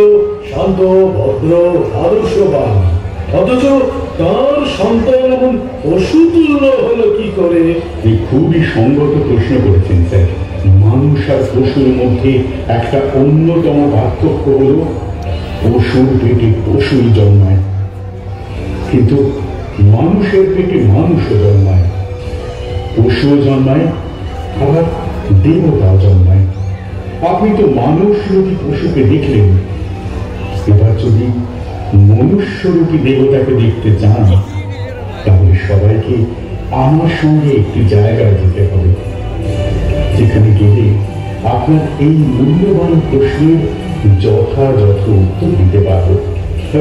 শান্ত, ভদ্র, আদর্শবান। অথচ তার সন্তান এমন পশুতুল্য হলো কি করে? খুবই সঙ্গত প্রশ্ন করেছেন স্যার। মানুষ আর পশুর মধ্যে একটা অন্যতম পার্থক্য হল পশুর পেটে পশুই জন্মায়, কিন্তু মানুষের পেটে মানুষও জন্মায়। পশুও জন্মায়, আবার দেবতাও জন্মায়। আপনি তো মানুষরূপী পশুকে দেখলেন, এবার যদি মনুষ্যরূপী দেবতাকে দেখতে চান, তাহলে সবাইকে আমার সঙ্গে একটি জায়গায় যেতে হবে, যেখানে গেলে আপনার এই মূল্যবান প্রশ্নের যথাযথ উত্তর দিতে পারবো।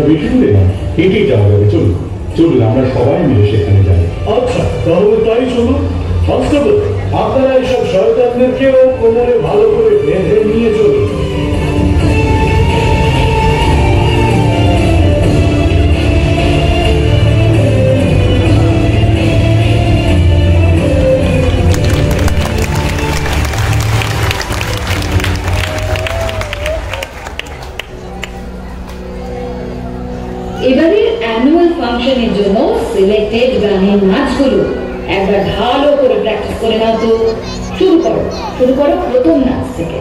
বেশি দূরে না, হেঁটে যাওয়া যাবে। চলুন চলুন, আমরা সবাই মিলে সেখানে যাই। আচ্ছা তাহলে তাই চলুন। কনস্টেবল, আপনারা এইসব শয়তানদেরকেও কোমরে ভালো করে বেঁধে নিয়ে চলুন। এবারে অ্যানুয়াল ফাংশনের জন্য সিলেক্টেড গানের নাচগুলো একবার ভালো করে প্র্যাকটিস করে নাও তো। শুরু করো প্রথম নাচ থেকে।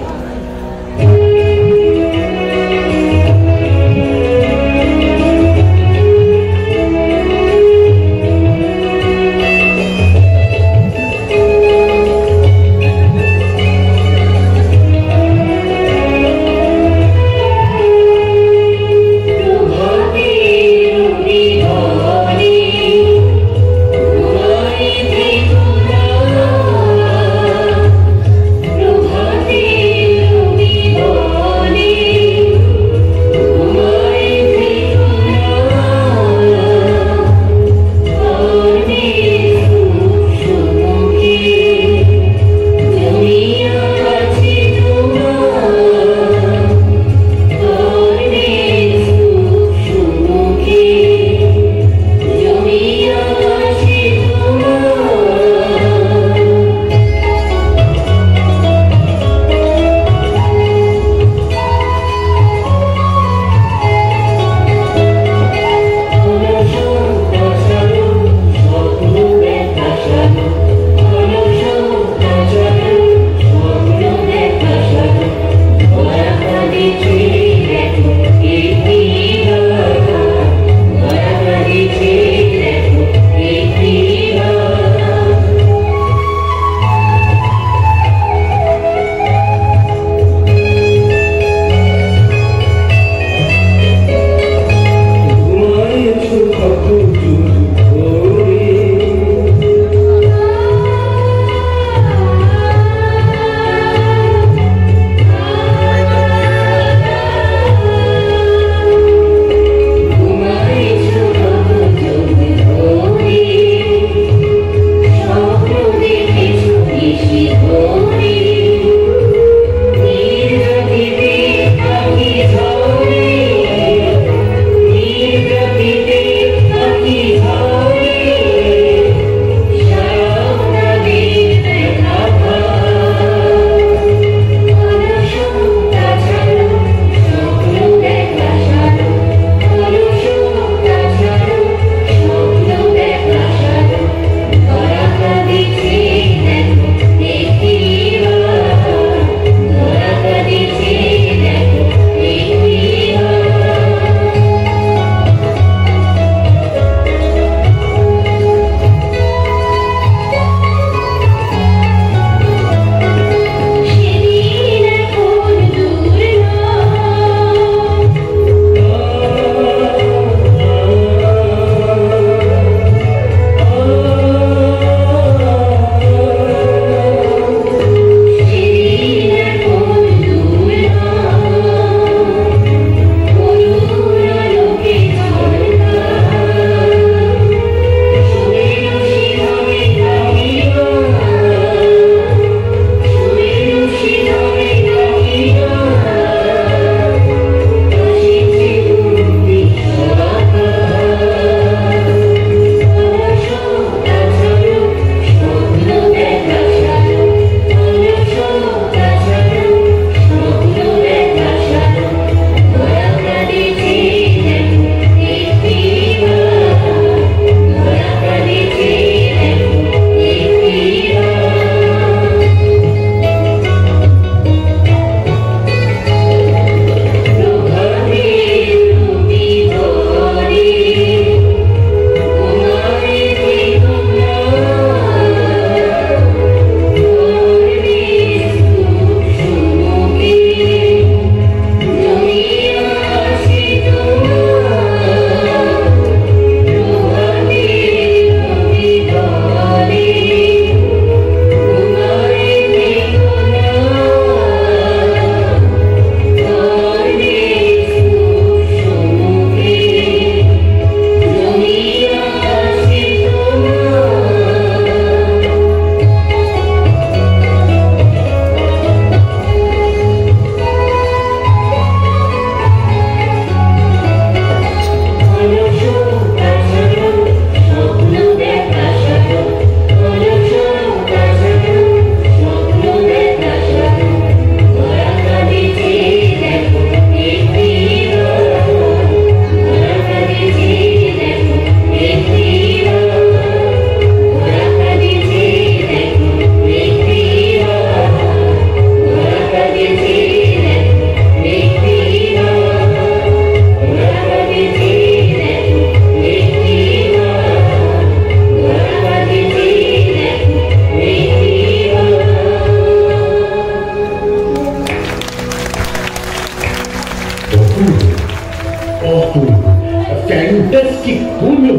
প্রভাতে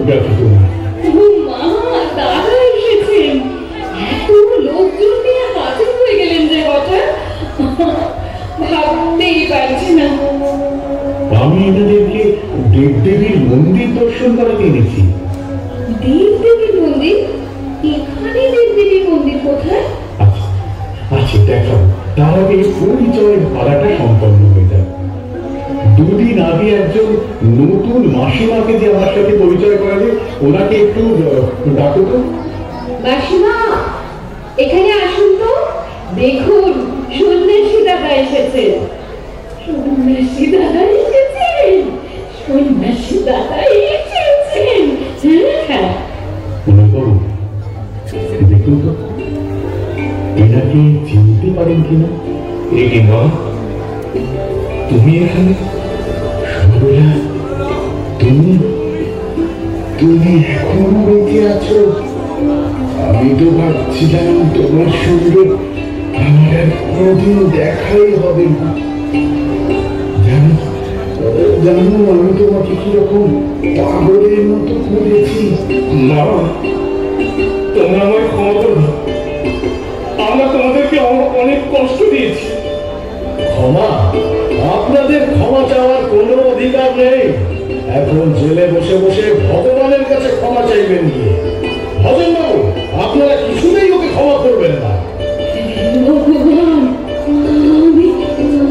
দেখো তোমার। মা, দাদা এসেছেন। এত লোকজন নিয়ে হাজির হয়ে গেলেন যে হঠাৎ, ভাবতেই পারছি না। আমি এনাদেরকে দেবদেবীর মন্দির দর্শন করাতে এনেছি। দেবদেবীর মন্দির? এখানে দেবদেবীর মন্দির কোথায়? আচ্ছা আচ্ছা, দেখো, তার আগে পরিচয়ের পালাটা সম্পন্ন হয়ে যায়। দুদিন আগে একজন নতুন মাসিমাকে যে আমার সাথে পরিচয় করালে, ওনাকে একটু ডাকো তো। মাসিমা, এখানে আসুন তো। দেখুন, সন্ন্যাসী দাদা এসেছেন। সন্ন্যাসী দাদা এসেছেন, সন্ন্যাসী দাদা এসেছেন। হ্যাঁ, বাবু, দেখুন তো, এনাকে চিনতে পারেন কিনা? এ কি মা, তুমি এখানে? সরলা, তুমি তুমি এখনো বেঁচে আছো? আমি তো ভাবছিলাম তোমার সঙ্গে আমার আর কোনোদিন দেখাই হবে না। জানো জানো, আমি তোমাকে কিরকম পাগলের মতো করেছি। মা, তোমরা আমায় ক্ষমা করো। আমরা তোমাদেরকে অনেক কষ্ট দিয়েছি। ক্ষমা? আপনাদের ক্ষমা চাওয়ার কোনো অধিকার নেই। এখন জেলে বসে বসে ভগবানের কাছে ক্ষমা চাইবেন গিয়ে। ভজন বাবু, আপনারা কিছুতেই ওকে ক্ষমা করবেন না। ভগবান,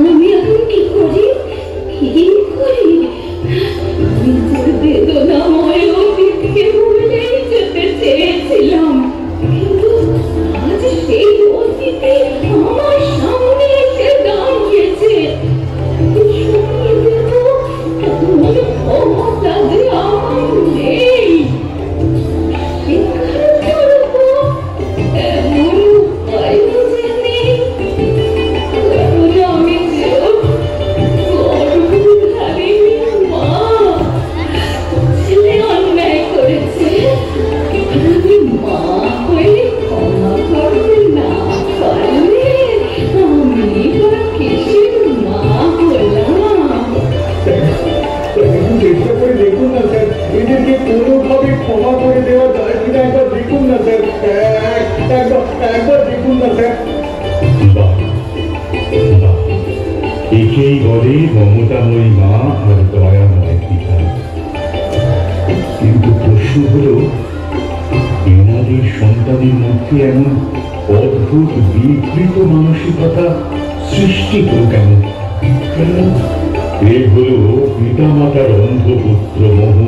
আমি এখন কি করি? কি করি? আমি যে বেদনাময় অতীতকে ভুলেই যেতে চেয়েছিলাম, কিন্তু আজ সেই অতীতে আমার সামনে এসে দাঁড়িয়েছে। শুনিয়ে দেব এমন ক্ষমতা যে আমার নেই। শিক্ষা করবো এমন উপায় যে নেই। কারণ আমি যে গর্ভধারিণী মা। ছেলে অন্যায় করেছে, আমি মা হয়ে ক্ষমা করতে না পারলে আমি বা কিসের মা হলাম? চেষ্টা করে দেখুন না স্যার, এদেরকে কোনোভাবে ক্ষমা করে দেওয়া যায় কিনা একবার দেখুন না স্যার। একবার দেখুন না স্যার। একেই বলে মমতাময়ী মা আর দয়াময় পিতা। কিন্তু প্রশ্ন হলো, এনাদের সন্তানের মধ্যে এমন অদ্ভুত বিকৃত মানসিকতা সৃষ্টি হলো কেন? এ হলো পিতামাতার অন্ধপুত্র মোহ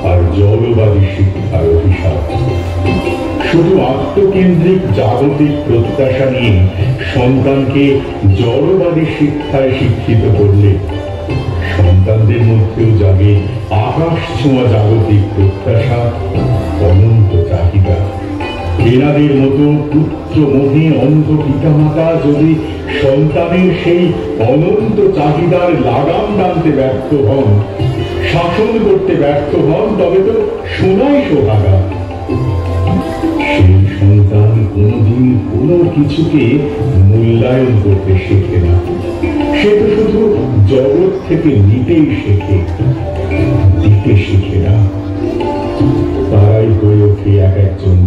আর জড়বাদী শিক্ষার অভিশাপ। শুধু আত্মকেন্দ্রিক জাগতিক প্রত্যাশা নিয়ে সন্তানকে জড়বাদী শিক্ষায় শিক্ষিত করলে সন্তানদের মধ্যেও জাগে আকাশ ছোঁয়া জাগতিক প্রত্যাশা, অনন্ত চাহিদা। এনাদের মতো পুত্র মোহে অন্ধ পিতামাতা যদি সন্তানের সেই অনন্ত চাহিদার লাগাম টানতে ব্যর্থ হন, শাসন করতে ব্যর্থ হন, তবে তো সোনাই সোহাগা। সেই সন্তান কোনোদিন কোনো কিছুকে মূল্যায়ন করতে শেখে না। সে তো শুধু জগৎ থেকে নিতেই শেখে, দিতে শিখে না। তারাই হয়ে ওঠে এক একজন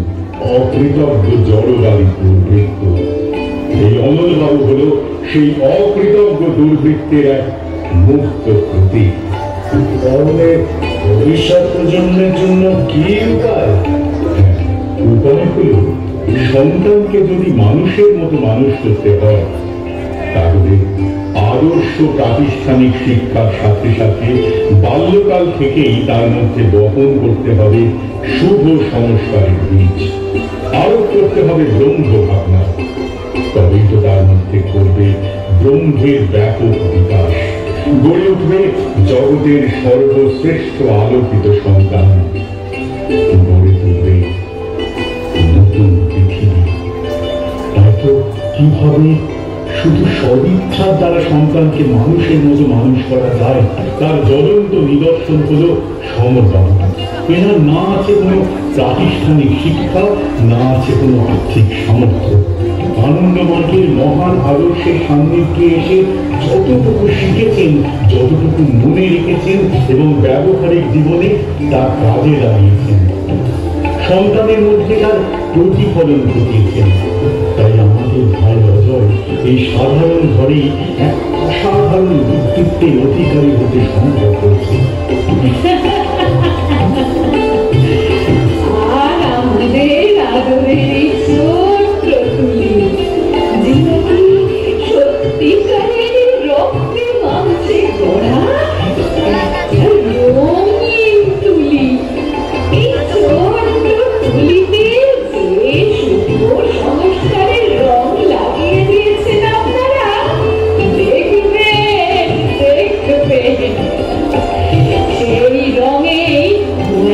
অকৃতজ্ঞ জড়বাদী দুর্বৃত্ত। এই অমলবাবু হল সেই অকৃতজ্ঞ দুর্বৃত্তের এক মুক্ত প্রতীক। তাহলে ভবিষ্যৎ প্রজন্মের জন্য কি উপায়? উপায় হল, সন্তানকে যদি মানুষের মতো মানুষ করতে হয়, তাহলে আদর্শ প্রাতিষ্ঠানিক শিক্ষার সাথে সাথে বাল্যকাল থেকেই তার মধ্যে বপন করতে হবে শুভ সংস্কারের বীজ, আরোপ করতে হবে ব্রহ্ম ভাবনা। তবেই তো তার মধ্যে করবে ব্রহ্মের ব্যাপক বিকাশ, গড়ে উঠবে জগতের সর্বশ্রেষ্ঠ আলোকিত সন্তান, গড়ে তুলবে নতুন পৃথিবী। হয়তো কিভাবে শুধু সদিচ্ছার দ্বারা সন্তানকে মানুষের মতো মানুষ করা যায়, তার জ্বলন্ত নিদর্শন হল সমর্পণ। এনার না আছে কোনো প্রাতিষ্ঠানিক শিক্ষা, না আছে কোনো আর্থিক সামর্থ্য, আনন্দমঠের মহান আদর্শের সান্নিধ্যে এসে যতটুকু শিখেছেন, যতটুকু মনে রেখেছেন এবং ব্যবহারিক জীবনে তা কাজে লাগিয়েছেন, সন্তানের মধ্যে তার প্রতিফলন ঘটিয়েছেন। তাই আমাদের ভাই অজয় এই সাধারণ ঘরেই এক অসাধারণ ব্যক্তিত্বের অধিকারী হতে সম্ভব হয়েছে। আর আমাদের আদরের ছোট্ট তুলি, যিনি সত্যিকারের রক্তে মাংসে গড়া একটা রঙিন তুলি। এই ছোট্ট তুলিতে যে শুভ সংস্কারের রং লাগিয়ে দিয়েছেন আপনারা, দেখবেন দেখবেন সেই রঙে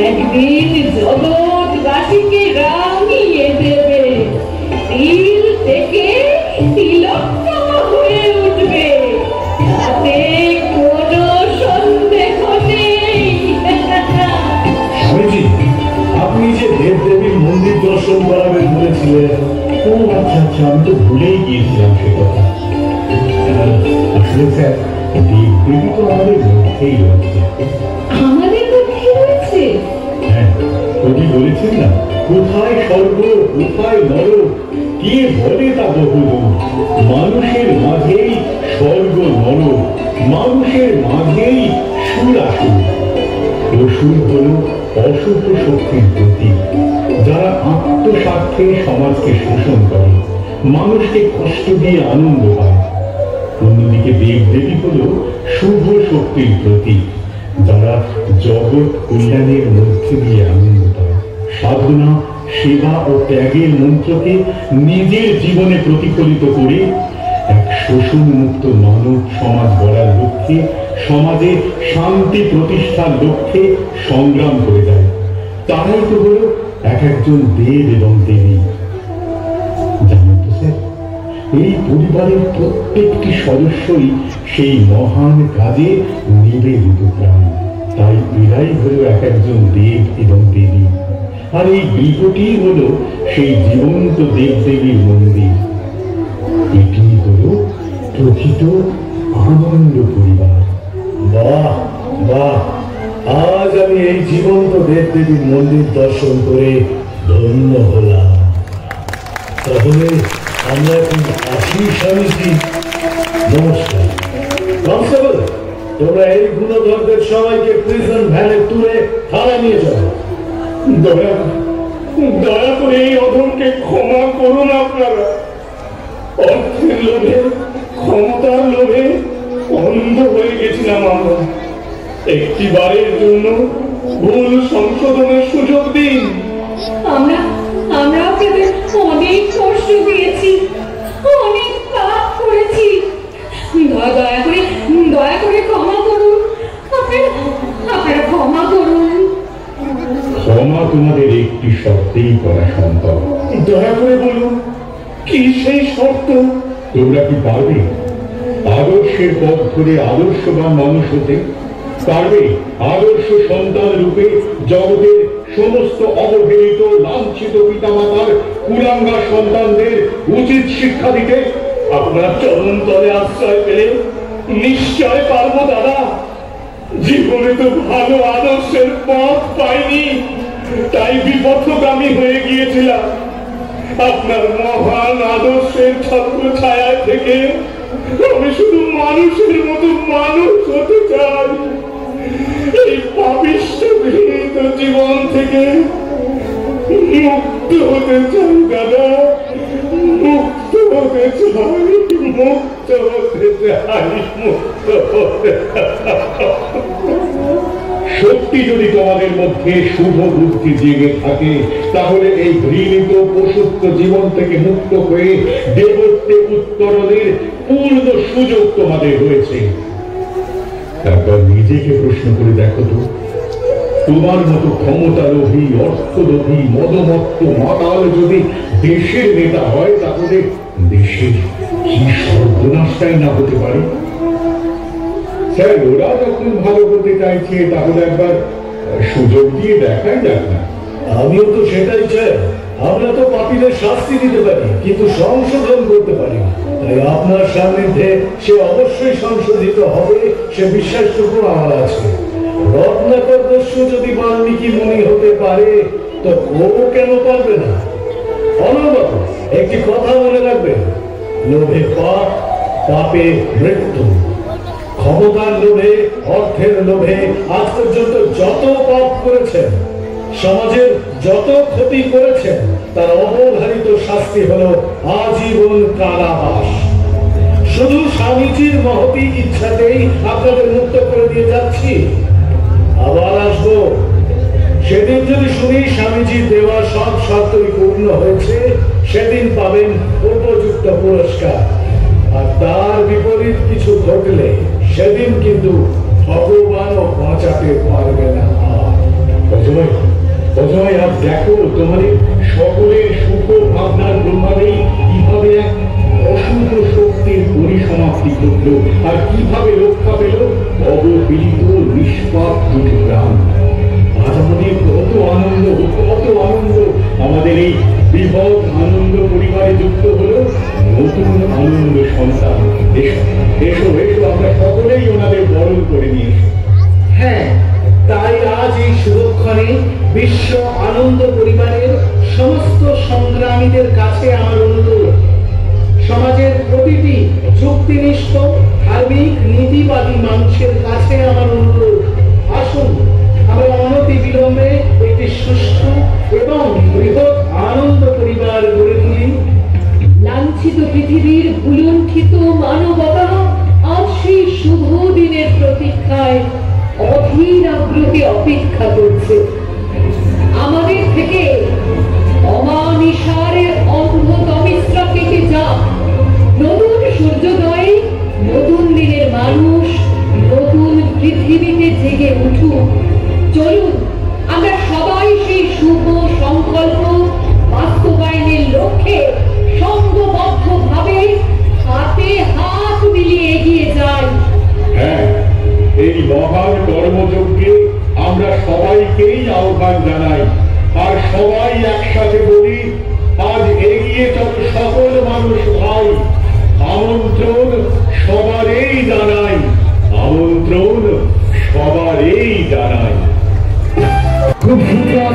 একদিন জগৎবাসীকে রাঙিয়ে দেবে। তিল থেকে তিলোত্তমা হয়ে উঠবে, তাতে কোনো সন্দেহ নেই। স্বামীজি, আপনি যে দেবদেবীর মন্দির দর্শন করাবেন বলেছিলেন। ও আচ্ছা আচ্ছা, আমি তো ভুলেই গিয়েছিলাম সে কথা। আসলে স্যার, দেবদেবী তো আমাদের মধ্যেই রয়েছে। আমাদের মধ্যে রয়েছে? হ্যাঁ, কবি বলেছেন না, কোথায় স্বর্গ কোথায় নরক, কে বলে তা বহুদূর। মানুষের মাঝেই স্বর্গ নরক, মানুষের মাঝেই সুর আসুর। অসুর হল অশুভ শক্তির প্রতীক, যারা আত্মস্বার্থে সমাজকে শোষণ করে, মানুষকে কষ্ট দিয়ে আনন্দ পায়। অন্যদিকে দেবদেবী হল শুভ শক্তির প্রতীক, যারা জগৎ কল্যাণের মধ্যে দিয়ে আনন্দ পায়। সাধনা, সেবা ও ত্যাগের মন্ত্রকে নিজের জীবনে প্রতিফলিত করে এক শোষণমুক্ত মানব সমাজ গড়ার লক্ষ্যে, সমাজে শান্তি প্রতিষ্ঠার লক্ষ্যে সংগ্রাম করে যায়। তারাই তো হল এক একজন দেব এবং দেবী। জানেন তো স্যার, এই পরিবারের প্রত্যেকটি সদস্যই সেই মহান কাজে নিবেদিত প্রাণ। তাই এরাই হল এক একজন দেব এবং দেবী। আর এই গৃহটি হল সেই জীবন্ত দেবদেবীর মন্দির। এটি হল প্রকৃত আনন্দ পরিবার। বাহ বাহ, আজ আমি এই জীবন্ত দেবদেবীর মন্দির দর্শন করে ধন্য হলাম। তাহলে আমরা এখন আসি স্বামীজি। নমস্কার। কনস্টেবল, তোমরা এই গুণধরদের সবাইকে প্রিজন ভ্যানে তুলে থানায় নিয়ে যাও। দয়া করে এই অধমকে ক্ষমা করুন আপনারা। অর্থের লোভে, ক্ষমতার লোভে অন্ধ হয়ে গেছিলাম আমরা। একটি বারের জন্য ভুল সংশোধনের সুযোগ দিন। আমরা আপনাদের অনেক কষ্ট দিয়েছি, অনেক পাপ করেছি। দয়া করে ক্ষমা করুন। আপনারা ক্ষমা করুন। ক্ষমা তোমাদের একটি শর্তেই করা সম্ভব। দয়া করে বলুন, কি সেই শর্ত? তোমরা কি পারবে আদর্শের পথ ধরে আদর্শবান মানুষ হতে? পারবে আদর্শ সন্তান রূপে জগতের সমস্ত অবহেলিত লাঞ্ছিত পিতামাতার কুলাঙ্গার সন্তানদের উচিত শিক্ষা দিতে? আপনার চরণ তলে আশ্রয় পেলে নিশ্চয় পারবো দাদা। জীবনে তো ভালো আদর্শের পথ পাইনি, তাই বিপথগামী হয়ে গিয়েছিলাম। আপনার মহান আদর্শের ছত্র ছায়া থেকে আমি শুধু মানুষের মতো মানুষ হতে চাই। এই পাপিষ্ঠ ঘৃণিত জীবন থেকে মুক্ত হতে চাই দাদা, মুক্ত হতে চাই, মুক্ত হতে চাই, মুক্ত হতে সত্যি যদি তোমাদের মধ্যে শুভ বুদ্ধি জেগে থাকে, তাহলে এই ঘৃণিত পশুত্ব জীবন থেকে মুক্ত হয়ে দেবত্বে উত্তরণের পূর্ণ সুযোগ তোমাদের রয়েছে। একবার নিজেকে প্রশ্ন করে দেখো তো, তোমার মতো ক্ষমতালোভী, অর্থলোভী, মদমত্ত মাতাল যদি দেশের নেতা হয়, তাহলে দেশের কি সর্বনাশটাই না হতে পারে? স্যার, ওরা যখন ভালো করতে চাইছে, তাহলে একবার সুযোগ দিয়ে দেখাই যাক না। আমিও তো সেটাই চাই। আমরা তো পাপীদের শাস্তি দিতে পারি, কিন্তু সংশোধন করতে পারি না। তাই আপনার সান্নিধ্যে সে অবশ্যই সংশোধিত হবে, সে বিশ্বাসটুকু আমার আছে। রত্নাকর দস্যু যদি বাল্মীকি মুনি হতে পারে, তো ও কেন পারবে না? অনবরত একটি কথা মনে রাখবেন, লোভে পাপ, পাপে মৃত্যু। ক্ষমতার লোভে, অর্থের লোভে আজ পর্যন্ত যত পাপ করেছেন, সমাজের যত ক্ষতি করেছেন, তার অবধারিত শাস্তি হলো আজীবন কারাবাস। শুধু স্বামীজির মহতি ইচ্ছাতেই আপনাদের মুক্ত করে দিয়ে যাচ্ছি। আবার আসবো, সেদিন যদি শুনি স্বামীজি দেওয়া সব শর্তই পূর্ণ হয়েছে, সেদিন পাবেন উপযুক্ত পুরস্কার। আর তার বিপরীত কিছু ঘটলে সেদিন কিন্তু ভগবানও বাঁচাতে পারবে না। অজয়, আজ দেখো তোমাদের সকলের সুখ ভাবনার প্রভাবেই কিভাবে এক অশুভ শক্তির পরিসমাপ্তি ঘটল, আর কিভাবে রক্ষা পেল অবহেলিত নিষ্পাপ দুটি প্রাণ। আজ আমাদের কত আনন্দ, আমাদের এই বৃহৎ আনন্দ পরিবারে যুক্ত হলো নতুন আনন্দ সন্তান। এসো আমরা সকলেই ওনাদের বরণ করে নিয়ে এসো। হ্যাঁ, তাই আজ এই শুভক্ষণে বিশ্ব আনন্দ পরিবারের সমস্ত সংগ্রামীদের কাছে আমার অনুরোধ, সমাজের প্রতিটি যুক্তিনিষ্ঠ ধার্মিক নীতিবাদী মানুষের কাছে আমার অনুরোধ, আসুন আমরা অনতি বিলম্বে একটি সুষ্ঠু এবং বৃহৎ আনন্দ পরিবার গড়ে তুলি। লাঞ্ছিত পৃথিবীর ভুলুণ্ঠিত মানবতা আজ সেই শুভ দিনের প্রতীক্ষায় অধীর আগ্রহে অপেক্ষা করছে। আমাদের থেকে অমানিসারের অন্ধতমিশ্রা কেটে যাক, নতুন সূর্যোদয়ে নতুন দিনের মানুষ নতুন পৃথিবীতে জেগে উঠুক। চলুন আমরা সবাই সেই শুভ সংকল্প বাস্তবায়নের লক্ষ্যে সংঘবদ্ধভাবে হাতে হাত মিলিয়ে এগিয়ে যাই। হ্যাঁ, এই মহান কর্মযজ্ঞে আমরা সবাইকেই আহ্বান জানাই, আর সবাই একসাথে বলি, আজ এগিয়ে চল সকল মানুষ ভাই। আমন্ত্রণ সবারই জানাই, আমন্ত্রণ সবারই জানাই। খুব সুন্দর